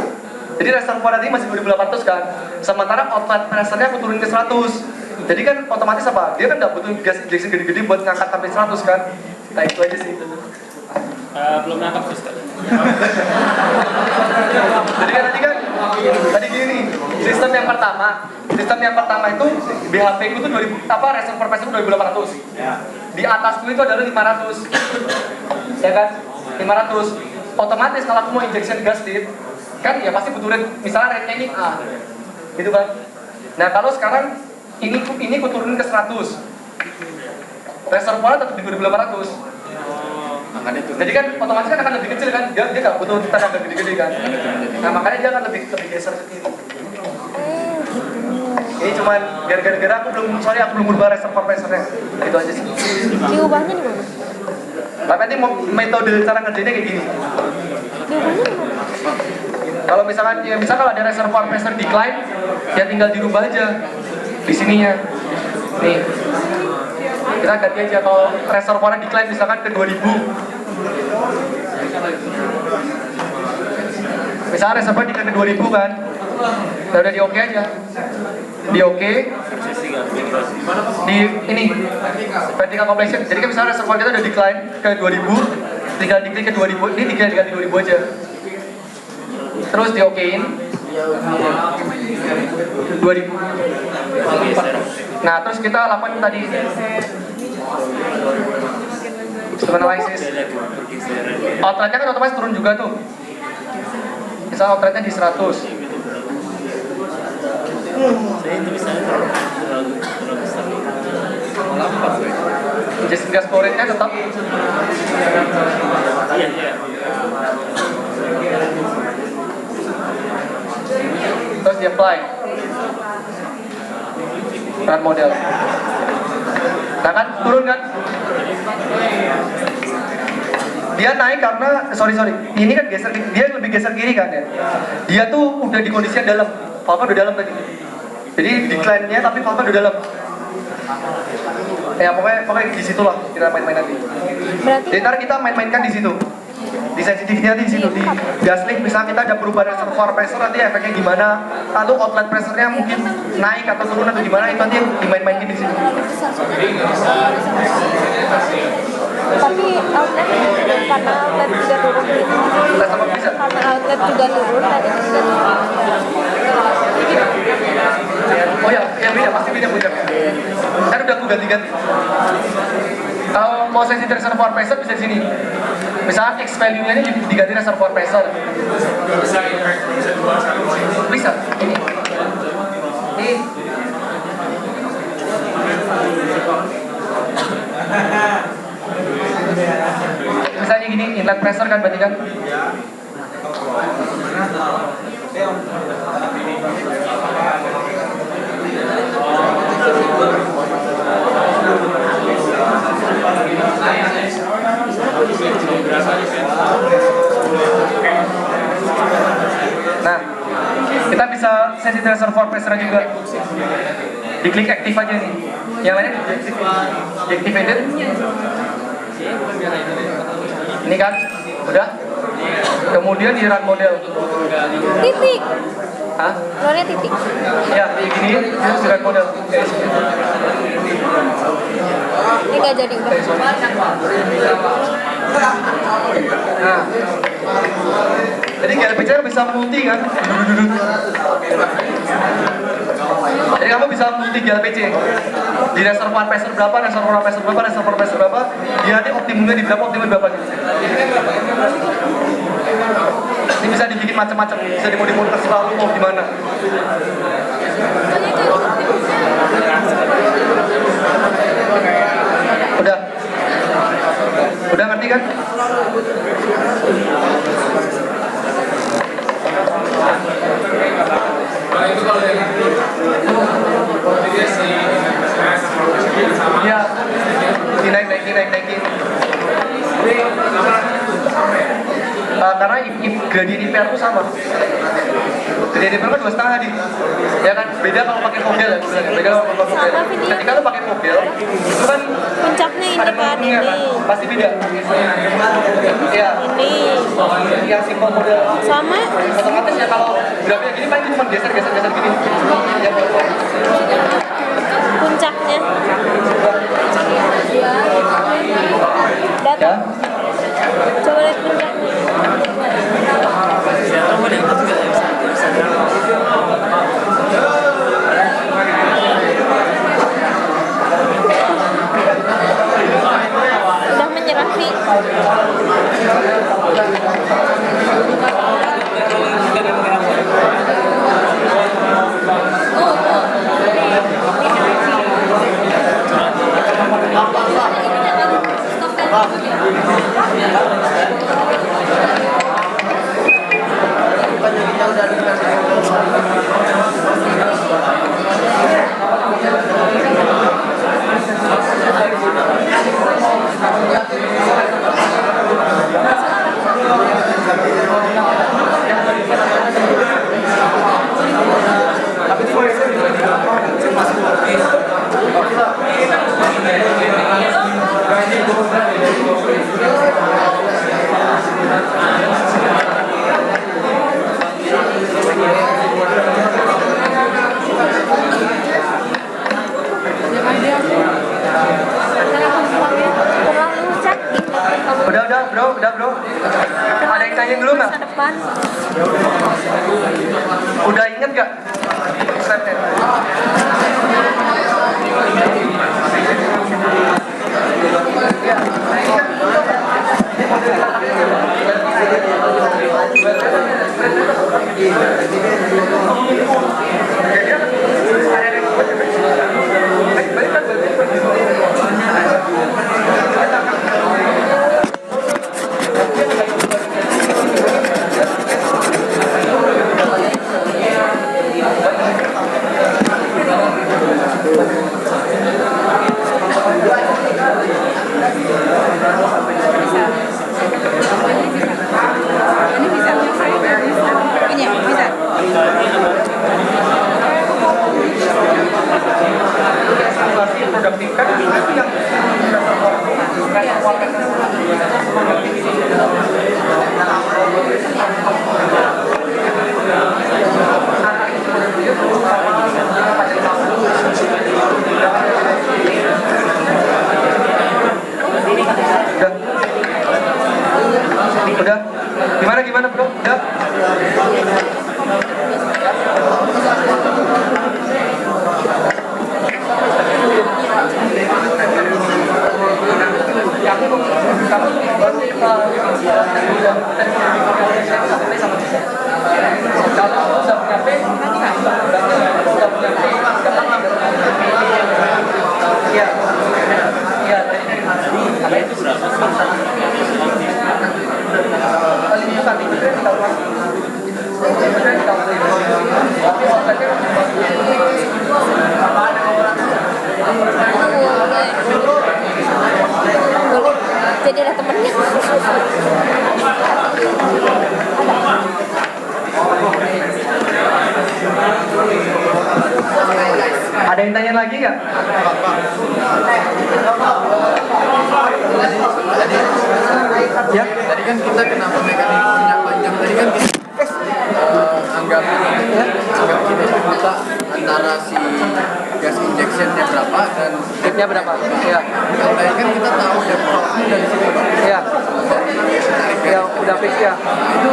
Jadi reservoir tadi masih 2800 kan, sementara outlet pressure-nya aku turunin ke 100. Jadi kan otomatis apa? Dia kan nggak butuh gas injection gede-gede buat ngangkat sampai 100 kan. Nah itu aja sih. Belum nangkap Mister. Jadi kan tadi gini, sistem yang pertama itu BHP ku itu 2000 reservoir pressure 2800. Di atasku itu adalah 500. Ya kan? 500. Otomatis kalau aku mau injection gas tip, kan ya pasti butuh rate, misalnya rate-nya ini A. Gitu kan? Nah, kalau sekarang ini ku turunin ke 100. Reservoir tetap di 2800. Jadi kan otomatis kan akan lebih kecil kan, dia nggak butuh tenaga gede-gede kan. Nah makanya dia akan lebih geser ke kiri. Ini cuman gara-gara aku belum merubah reservoir pressure-nya. Itu aja sih. Diubahnya di mana? Tapi nanti metode cara ngerjainnya kayak gini. Diubahnya di mana? Kalau misalkan kalau ada reservoir pressure decline, ya tinggal dirubah aja di sininya. Nih. Kita ganti aja kalau reservoir decline misalkan ke 2000. Misalnya reservoir decline ke 2000 kan. Nah, udah di oke aja. Di oke. Di ini vertical completion. Jadi kan misalnya reservoir kita udah decline ke 2000, tinggal diklik ke 2000. Ini tinggal diganti 2000 aja. Terus di okein. 2000. Nah, terus kita lakukan tadi sistem analisis. Outletnya kan otomatis turun juga tuh. Misal outletnya di 100. Gas flow rate-nya tetap. Terus di apply run model. Nah kan turun kan? Dia naik karena sorry ini kan geser, dia lebih geser kiri kan ya. Dia tuh udah di kondisi yang dalam, valve udah dalam tadi. Jadi decline-nya tapi valve udah dalam. Ya pokoknya di situ lah kita main-main nanti. Berarti Jadi ntar kita main-mainkan di situ. Di sensitivity nanti di situ di gas leak misalnya kita ada perubahan reservoir pressure nanti efeknya gimana, lalu outlet pressure-nya mungkin naik atau turun atau gimana itu nanti dimain-mainin di situ. tapi outlet turun karena outlet juga turun gitu. Kita sama bisa. Karena outlet juga turun dan itu juga turun. Oh ya, yang beda pasti beda. Kan udah aku ganti-ganti. Kalau mau sensitif reservoir pressure bisa di sini. Misalnya X value-nya ini diganti reservoir pressure. Bisa. Ini. Misalnya gini, inlet pressure kan berarti kan. Nah, kita bisa sensitive reservoir pressure juga. Diklik active aja nih. Yang lainnya deactivated. Ini kan, udah. Kemudian di run model. Titik. Hah? Keluarnya titik. Ya, kayak gini, terus di run model. Ini nggak jadi udah. Nah, jadi GLPC bisa multi kan? Jadi kamu bisa multi GLPC di reservoir pressure berapa, reservoir pressure berapa, dia nanti optimumnya di berapa, optimum berapa gitu. Ini bisa dibikin macam-macam, bisa dimodifikasi terserah lu mau gimana. Udah ngerti kan? Ya, dinaikin. Karena gradient IPR itu sama. Gradient IPR kan 2,5 di. Ya kan beda kalau pakai mobil ya. Beda kalau pakai mobil. Sama, Vin. Ketika lo pakai mobil, itu kan Puncaknya ini ada kan menurunnya ini. kan, pasti beda. Iya. Ini Yang simple model. sama. Otomatis ya kalau grafiknya gini paling cuma geser gini. Ya, Puncaknya. ya. Datang. Coba lihat puncaknya. Udah menyerah sih. Ada yang tanya lagi nggak? Ya. Tadi kan kita kenapa mekaniknya panjang? Tadi kan kita anggap kita buta antara si gas injectionnya berapa dan Tipnya berapa? Ya. tadi kan kita tahu ya profil dari sini Bang. Ya. Ya udah fix ya. Itu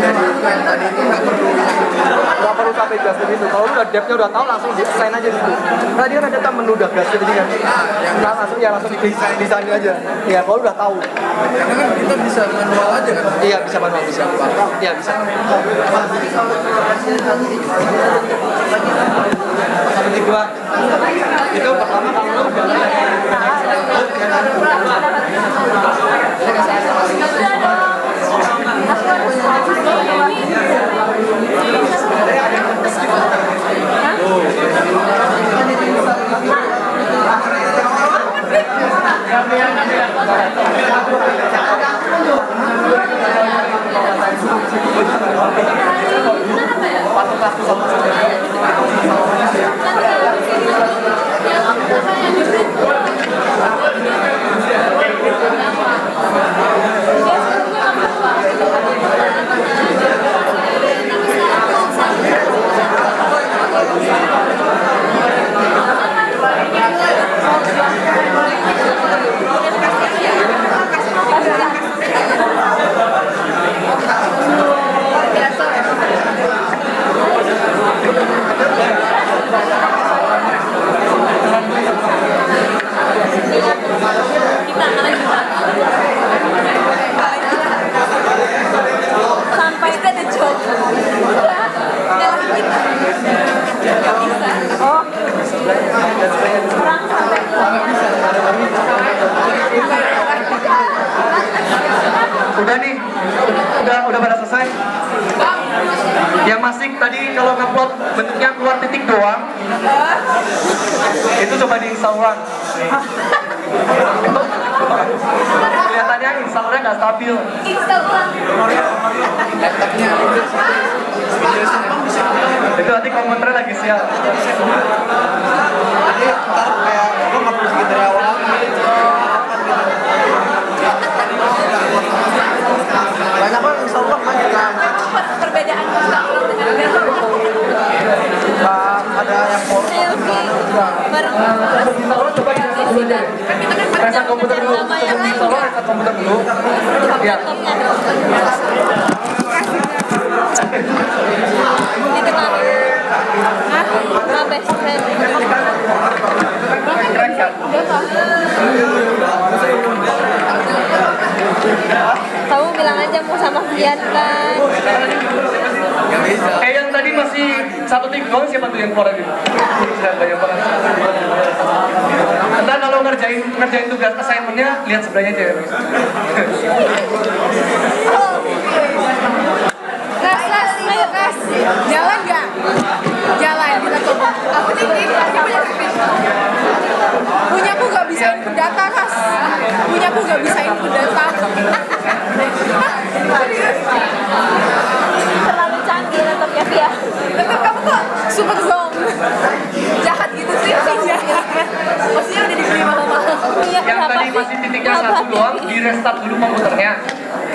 dari yang tadi itu nggak perlu Nggak perlu sampai gas ke situ. Kalau lu udah depthnya udah tahu langsung desain aja situ. Tadi kan ada menu udah gas gitu kan. Nah, langsung desain aja. Ya kalau lu udah tahu. karena kan kita bisa manual aja kan. Iya bisa manual bisa. Iya bisa. Satu titik dua. Itu pertama kalau lu udah sampai ada job. Oh. Orang sampai udah nih, udah pada selesai. Yang masih tadi kalau ngupload bentuknya keluar titik doang, itu coba diinstal ulang. Kelihatannya instalnya nggak stabil. Laptopnya Itu nanti komputernya lagi siap. jadi ntar kayak gue nggak perlu bikin dari awal banyak banget install ulang banyak kan. Perbedaan install ulang dengan Ada yang for Reset komputer dulu. Sebelum install reset komputer dulu. Ya. Keren kan? Kamu bilang aja mau sama Fian kan. nggak bisa. Yang tadi masih satu titik doang siapa tuh yang keluar itu? Banyak banget. Ntar kalau ngerjain tugas assignment-nya lihat sebelahnya aja ya. Ayo Kas, jalan nggak? Jalan, kita coba. Aku tinggi, dia punya pipis. Punyaku nggak bisa input data Kas. Punyaku nggak bisa input data. Serius. Terlalu canggih laptopnya Fian. Tapi kamu kok super zone. Jahat gitu sih, jahat. Maksudnya udah dibeli mahal-mahal. Yang tadi masih titiknya satu doang, di restart dulu komputernya.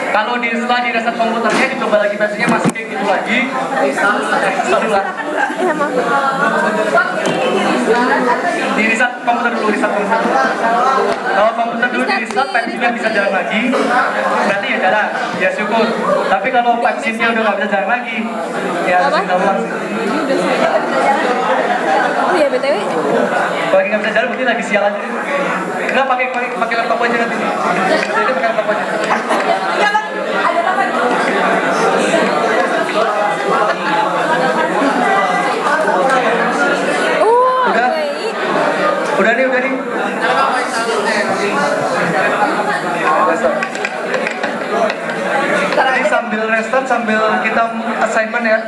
Kalau setelah di reset komputernya dicoba lagi versinya masih kayak gitu lagi, install ulang. Ya maaf. Di reset komputer dulu, reset komputer. Kalau komputer dulu di reset, Pepsi-nya bisa jalan lagi, berarti ya jalan, ya syukur. Tapi kalau Pepsi-nya udah nggak bisa jalan lagi, ya harus install ulang sih. Oh iya BTW. Kalau lagi nggak bisa jalan, berarti lagi sial aja. Enggak pakai laptop aja nanti. Jadi pakai laptop aja. Ya kan, ada apa nih? Udah? Oke. Udah nih. Restart. Tadi sambil restart, sambil kita assignment ya.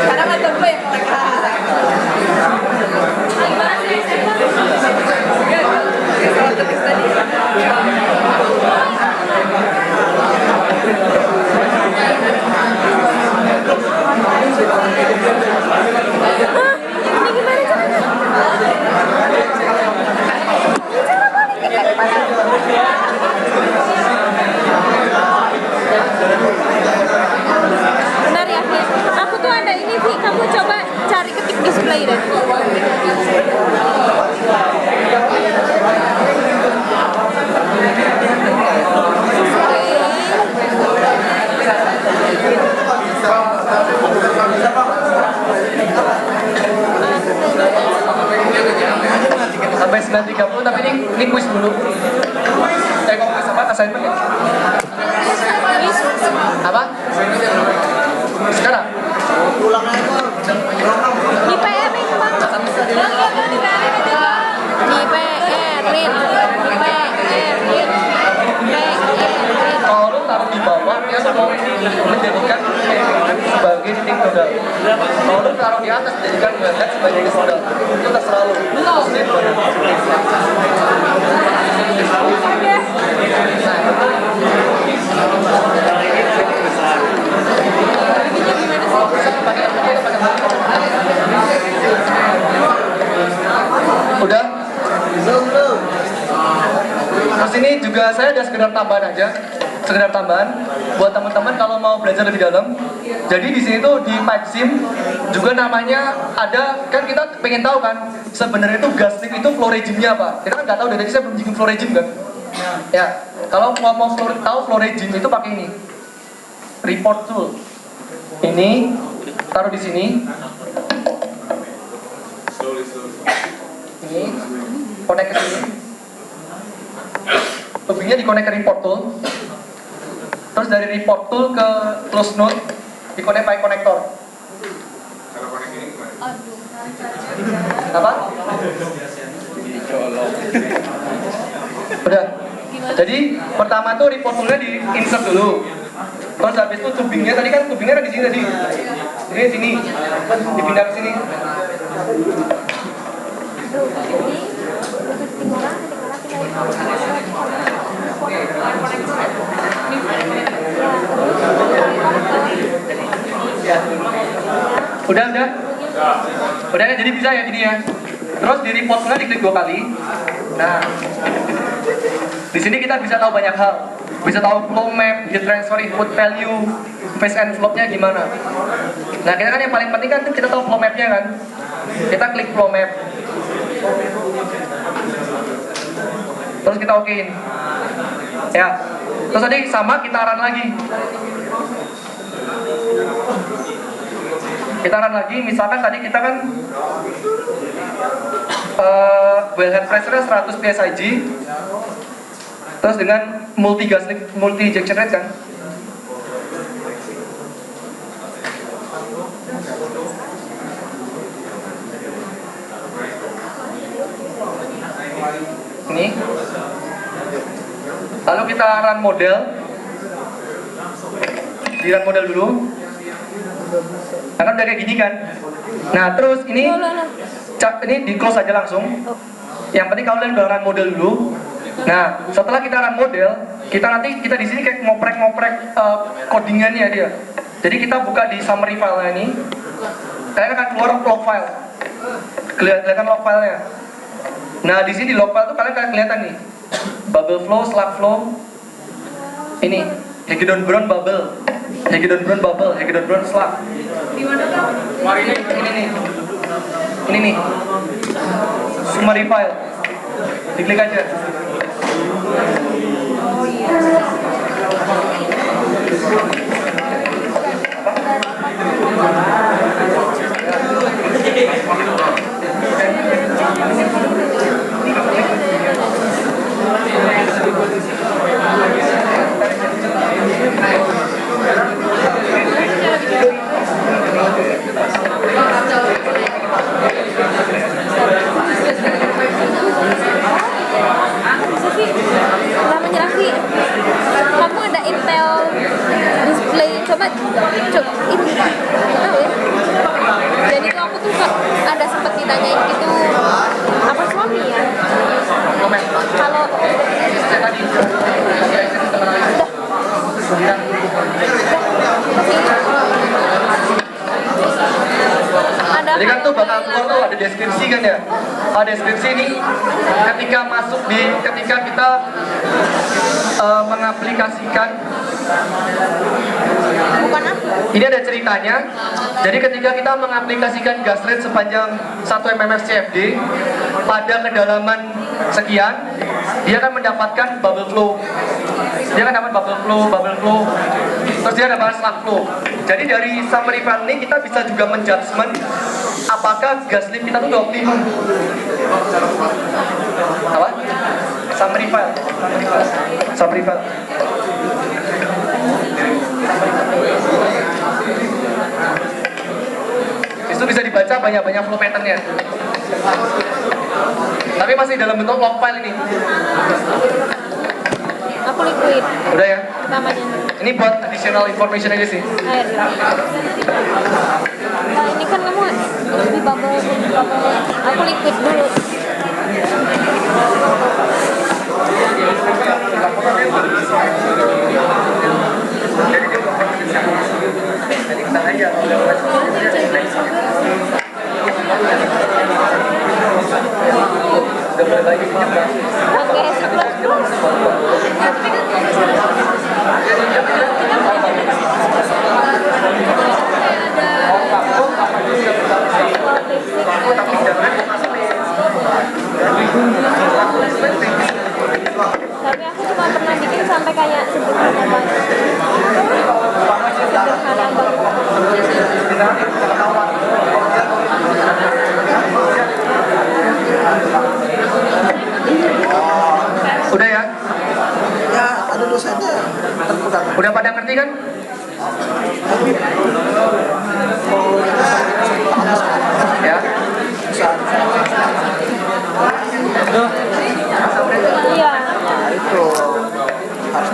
Karena nggak tahu yang mereka. Gimana sih? Kalau ketik tadi. lagi deh. Sampai 9.30, tapi ini kuis dulu. Kok kuis apa? Assignment ya? Apa? Sekarang? Di PR-in bang. Di PR-in. Kalau lu taruh di bawah, dia mau menjadikan sebagai titik modal. Kalau lu taruh di atas, jadikan head sebagai modal. Itu terserah lu. Udah? Terus ini juga saya ada sekedar tambahan aja, sekedar tambahan buat teman-teman kalau mau belajar lebih dalam. Jadi di sini tuh di pipe sim juga namanya ada, kan kita pengen tahu kan sebenarnya itu gas leak itu flow regime-nya apa. Kita kan nggak tahu, dari tadi saya belum bikin flow regime kan. Ya, kalau mau tahu flow regime itu pakai ini, report tool. Ini taruh di sini. Ini connect ke sini. Tubingnya dikonek ke report tool. Terus dari report tool ke close node dikonek pakai konektor. Apa? Udah. Jadi pertama tuh report toolnya di insert dulu. Terus habis itu tubingnya tadi kan tubingnya ada di sini tadi. Ini di sini. Dipindah ke sini. Udah kan, jadi bisa ya gini ya. Terus di reportnya diklik 2 kali. Nah, di sini kita bisa tahu banyak hal. Bisa tahu flow map, heat transfer input value, phase envelope-nya gimana. Nah, kita kan yang paling penting kan kita tahu flow map-nya kan. Kita klik flow map. Terus kita okein. Ya. Terus tadi sama kita run lagi. Kita run lagi, misalkan tadi kita kan wellhead pressure 100 psig, terus dengan multi ejection rate kan. Ini. Lalu kita run model. Di run model dulu. Nah, kan udah kayak gini kan. Nah, terus ini di close aja langsung. Yang penting kalian udah run model dulu. Nah, setelah kita run model, kita di sini kayak ngoprek codingannya dia. Jadi kita buka di summary file ini. Kalian akan keluar log file. Kelihatan log filenya. Nah, di sini di log file tuh kalian kelihatan nih. Bubble flow, slug flow. Ini Hagedorn Brown bubble. Hagedorn Brown bubble, Hagedorn Brown slug. Di mana bang? Ini nih. Summary file. Diklik aja. Oh iya. Setelah menyerah sih, kamu ada Intel display, coba ini tahu ya. Jadi tuh aku tuh ada sempat ditanyain gitu, apa suami ya? Kalau Jadi kan tuh bakal keluar tuh ada deskripsi kan ya. Deskripsi ini ketika kita mengaplikasikan bukan aku. Ini ada ceritanya. Jadi ketika kita mengaplikasikan gas rate sepanjang 1 mmf CFD pada kedalaman sekian, dia akan mendapatkan bubble flow. Dia akan dapat bubble flow, terus dia dapat slug flow. Jadi dari summary file ini kita bisa juga menjudgment apakah gas lift kita itu optimum. Apa? Summary file. Itu bisa dibaca banyak-banyak flow pattern-nya. Tapi masih dalam bentuk log file ini. Aku liquid Udah ya? namanya. Ini buat additional information aja sih. Air. Nah, ini kan kamu di bubble. Aku liquid dulu. Oke, sebelas. Tapi aku cuma pernah bikin sampai kayak sederhana banget. Sederhana banget. Udah ya? Ya, ada dosennya. Udah pada ngerti kan? Ya. Iya. Itu harus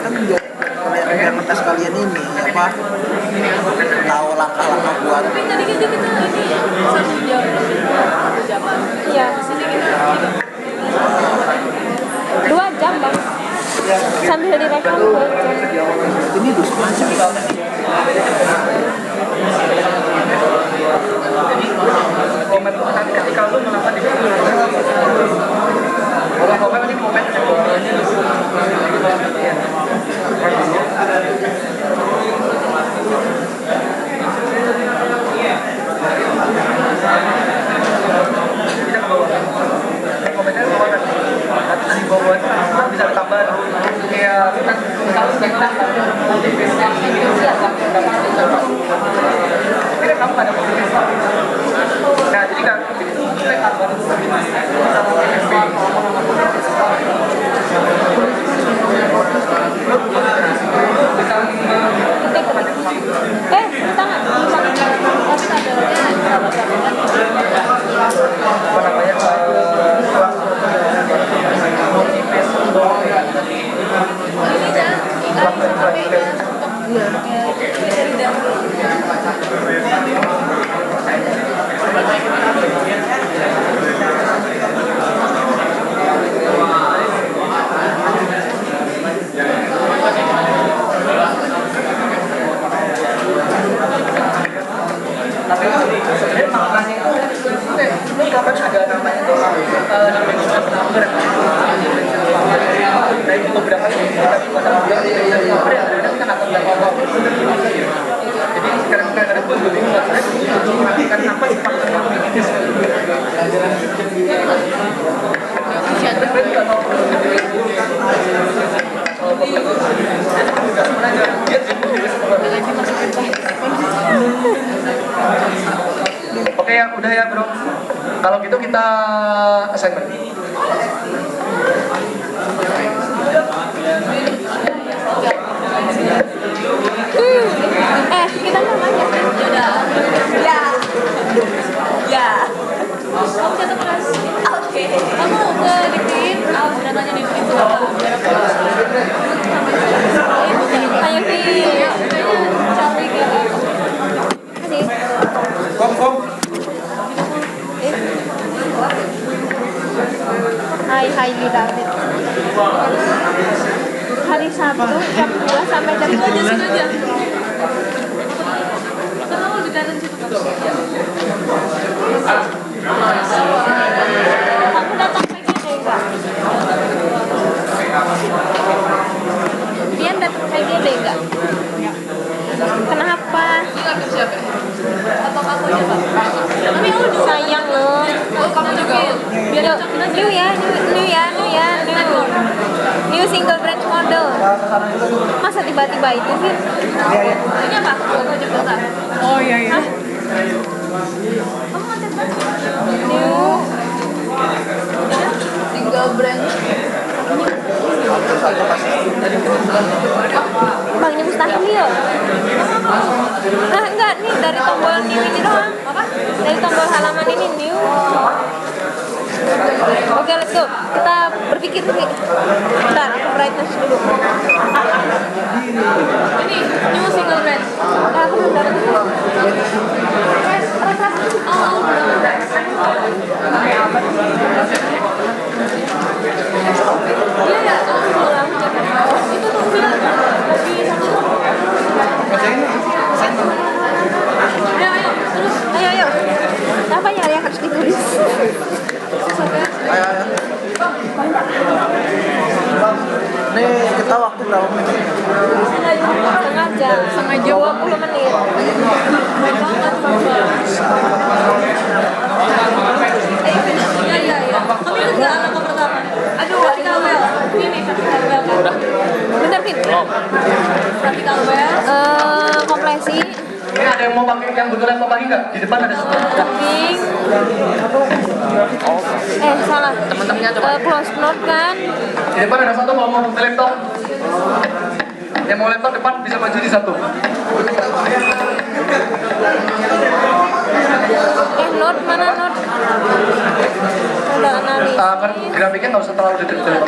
kan biar ngetes kalian ini apa tahu langkah-langkah buat Iya. 2 jam bang. Sambil direkam 2 jam. ini dus macam Ketika lu melakukan di momen ini momen bisa tambah kayak kamu ada nah jadi kan tangan. apa namanya tapi sebenarnya maknanya itu ini kapan ada namanya itu dimensional number nah itu beberapa kita pada dimensional number yang ada kita nggak tahu berapa jadi sekarang pun gue bingung kan apa sih faktor yang ini Oke ya, udah ya bro. Kalau gitu kita assignment. Kita namanya. Ya. Oke. Kamu ke dikit. Udah nanya di itu apa? Kayak di cari gitu. Kom. Hai David. Hari Sabtu jam 2 sampai jam 3 aja. Kamu di kanan situ kan? Aku datang PGD enggak? Dian datang PGD enggak? Sayang loh. Kamu juga. Biar new single branch model. Masa tiba-tiba itu sih? Ini apa? Oh iya iya. New Single brand. Bangnya mustahil. Nah, enggak nih dari tombol new ini doang. Apa? Dari tombol halaman ini new. Oke, let's go. Kita berpikir nih. Bentar, aku brightness dulu. Ini new single brand. Aku belum dapat. Iya ya, itu tuh bilang lagi satu. Ayo. Apa ya yang harus ditulis? Ayo. Nih kita waktu berapa menit? Setengah jam. 20 menit. Iya. Kamu ikut gak langkah pertama? Aduh, vertical well. Ini vertical well. Bentar, Vin. Vertical well. Kompresi. Ini ada yang mau pakai yang butuh laptop lagi nggak? Di depan ada Ping. Salah. teman-temannya coba. Close note kan. Di depan ada satu kalau mau buka laptop. Yang mau laptop depan bisa maju di satu. Note mana note? Udah analis. Kan grafiknya nggak usah terlalu detail.